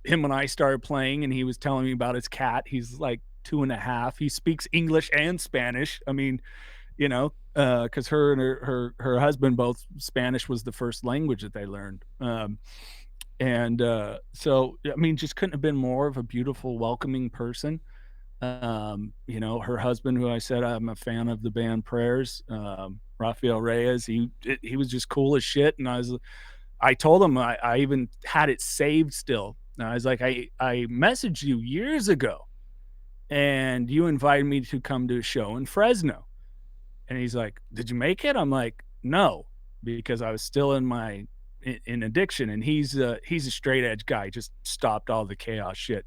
him and I started playing, and he was telling me about his cat. He's like 2.5. He speaks English and Spanish. I mean, because her and her husband, both Spanish was the first language that they learned. So I mean, just couldn't have been more of a beautiful, welcoming person. Her husband, who I said I'm a fan of the band Prayers, Rafael Reyes, he was just cool as shit. And I told him, I even had it saved still. And I was like, I messaged you years ago and you invited me to come to a show in Fresno. And he's like, "Did you make it?" I'm like, "No," because I was still in addiction. And he's a straight edge guy, just stopped all the chaos shit.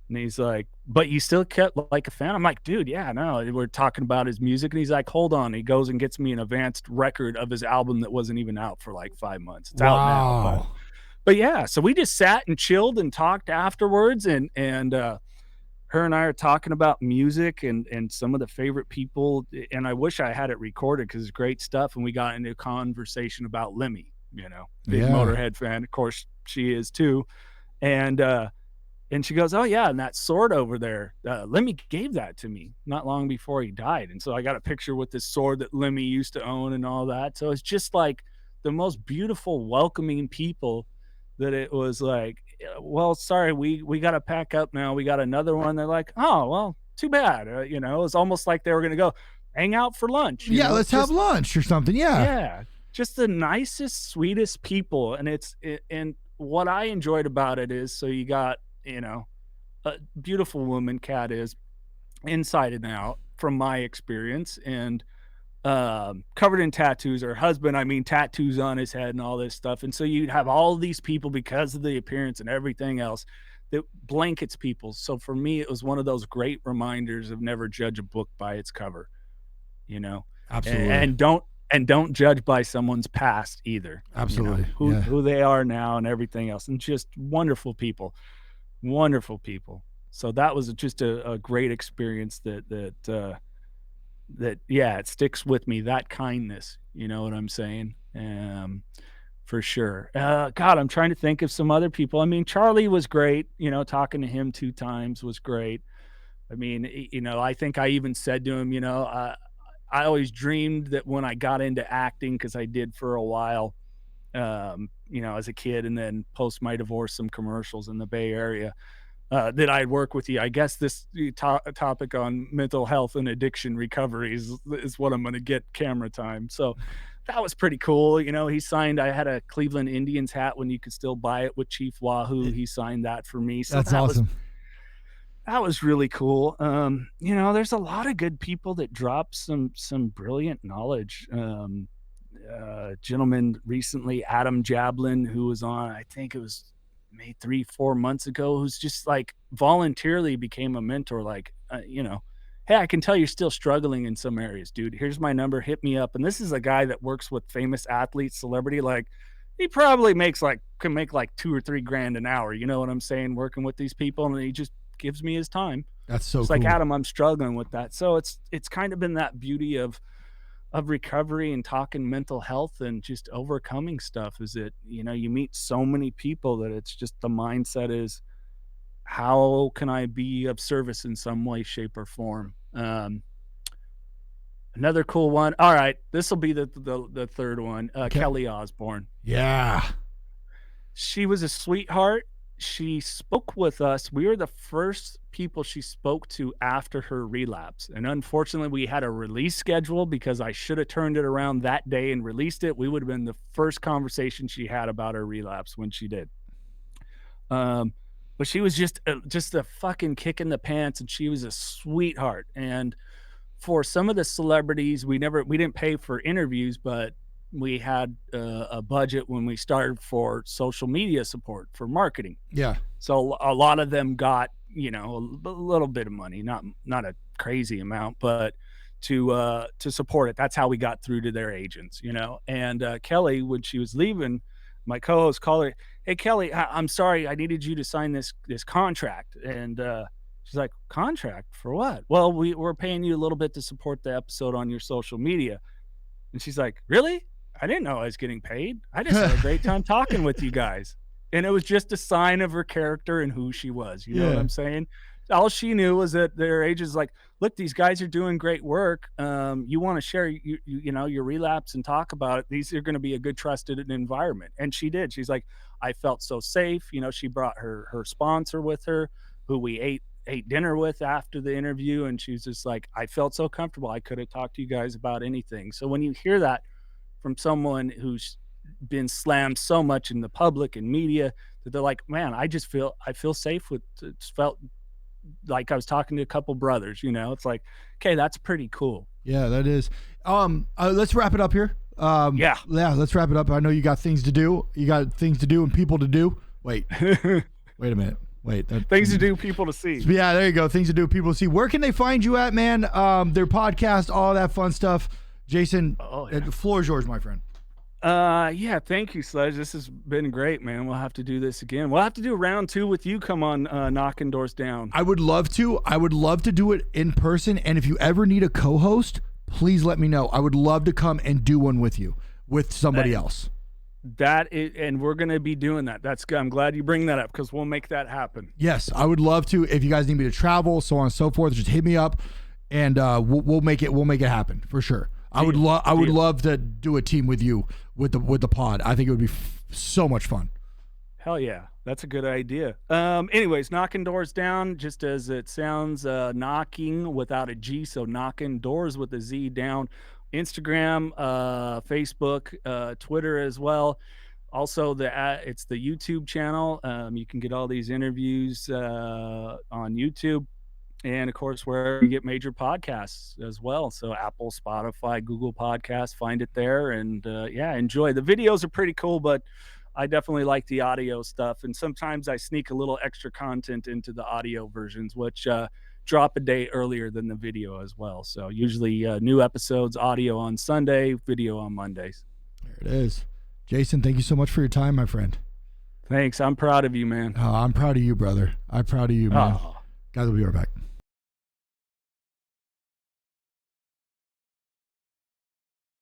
And he's like, "But you still kept like a fan?" I'm like, "Dude, yeah, no." We're talking about his music, and he's like, "Hold on." He goes and gets me an advanced record of his album that wasn't even out for like 5 months. It's out now. But yeah, so we just sat and chilled and talked afterwards, and her and I are talking about music and some of the favorite people. And I wish I had it recorded because it's great stuff. And we got into a conversation about Lemmy, big Motorhead fan. Of course, she is too. And she goes, "Oh yeah, and that sword over there, Lemmy gave that to me not long before he died." And so I got a picture with this sword that Lemmy used to own and all that. So it's just like the most beautiful, welcoming people that it was like, "Well, sorry, we got to pack up now. We got another one." They're like, "Oh, well, too bad." It was almost like they were going to go hang out for lunch. Yeah, let's have lunch or something. Yeah. Yeah. Just the nicest, sweetest people. And what I enjoyed about it is, so you got, a beautiful woman, Kat is, inside and out from my experience, and covered in tattoos. Her husband, I mean, tattoos on his head and all this stuff. And so you'd have all these people because of the appearance and everything else that blankets people. So for me, it was one of those great reminders of never judge a book by its cover, Absolutely. And don't judge by someone's past either. Absolutely. Who they are now and everything else. And just wonderful people. So that was just a great experience that it sticks with me, that kindness, you know what I'm saying? For sure. God, I'm trying to think of some other people. I mean, Charlie was great, talking to him 2 times was great. I mean, I think I even said to him, I always dreamed that when I got into acting, because I did for a while, as a kid, and then post my divorce, some commercials in the Bay Area that I'd work with you. I guess this topic on mental health and addiction recovery is what I'm going to get camera time. So that was pretty cool. He signed, I had a Cleveland Indians hat when you could still buy it with Chief Wahoo. He signed that for me. So that's awesome. That was really cool. There's a lot of good people that drop some brilliant knowledge. Gentleman recently, Adam Jablin, who was on, I think it was maybe 3-4 months ago, who's just like voluntarily became a mentor. Like, hey, I can tell you're still struggling in some areas, dude. Here's my number. Hit me up. And this is a guy that works with famous athletes, celebrity. Like, he probably can make like $2 or $3 grand an hour. You know what I'm saying? Working with these people, and he just gives me his time. That's so it's cool. Like, Adam, I'm struggling with that. So it's kind of been that beauty of recovery and talking mental health and just overcoming stuff, is that you meet so many people that it's just the mindset is, how can I be of service in some way, shape, or form? Another cool one. All right, this will be the third one. Kelly Osbourne. Yeah, she was a sweetheart. She spoke with us. We were the first people she spoke to after her relapse. And unfortunately, we had a release schedule because I should have turned it around that day and released it. We would have been the first conversation she had about her relapse when she did. But she was just a fucking kick in the pants, and she was a sweetheart. And for some of the celebrities, we didn't pay for interviews, but we had a budget when we started for social media support for marketing. Yeah. So a lot of them got, a little bit of money, not a crazy amount, but to support it. That's how we got through to their agents, And Kelly, when she was leaving, my co-host called her, "Hey, Kelly, I'm sorry. I needed you to sign this contract." And she's like, "Contract for what?" "Well, we're paying you a little bit to support the episode on your social media." And she's like, "Really? I didn't know I was getting paid. I just had a great time talking with you guys." And it was just a sign of her character and who she was. You know what I'm saying? All she knew was that their agents like, "Look, these guys are doing great work. You want to share your relapse and talk about it. These are going to be a good trusted environment." And she did. She's like, "I felt so safe." She brought her sponsor with her, who we ate dinner with after the interview. And she's just like, "I felt so comfortable. I could have talked to you guys about anything." So when you hear that from someone who's been slammed so much in the public and media, that they're like, "Man, I feel safe with," it felt like I was talking to a couple brothers, it's like, okay, that's pretty cool. Yeah, that is. Let's wrap it up here. Yeah, let's wrap it up. I know you got things to do. You got things to do and people to do. Wait a minute. Things to do, people to see. Yeah, there you go. Things to do, people to see. Where can they find you at, man? Their podcast, all that fun stuff. Jason, the floor is yours, my friend. Yeah, thank you, Sledge. This has been great, man. We'll have to do this again. We'll have to do round 2 with you. Come on, Knockin Doorz Down. I would love to. I would love to do it in person. And if you ever need a co-host, please let me know. I would love to come and do one with you, with somebody else. And we're going to be doing that. That's good. I'm glad you bring that up, because we'll make that happen. Yes, I would love to. If you guys need me to travel, so on and so forth, just hit me up, and we'll make it happen for sure. I would love to do a team with you with the pod. I think it would be so much fun. Hell yeah, that's a good idea. Anyways, Knockin Doorz Down, just as it sounds, knocking without a G, so Knockin Doors with a Z down. Instagram, Facebook, Twitter as well. Also, it's the YouTube channel. You can get all these interviews on YouTube. And of course, where you get major podcasts as well. So Apple, Spotify, Google Podcasts, find it there. And enjoy. The videos are pretty cool, but I definitely like the audio stuff. And sometimes I sneak a little extra content into the audio versions, which drop a day earlier than the video as well. So usually new episodes, audio on Sunday, video on Mondays. There it is. Jason, thank you so much for your time, my friend. Thanks. I'm proud of you, man. Oh, I'm proud of you, brother. I'm proud of you, man. Guys, we'll be right back.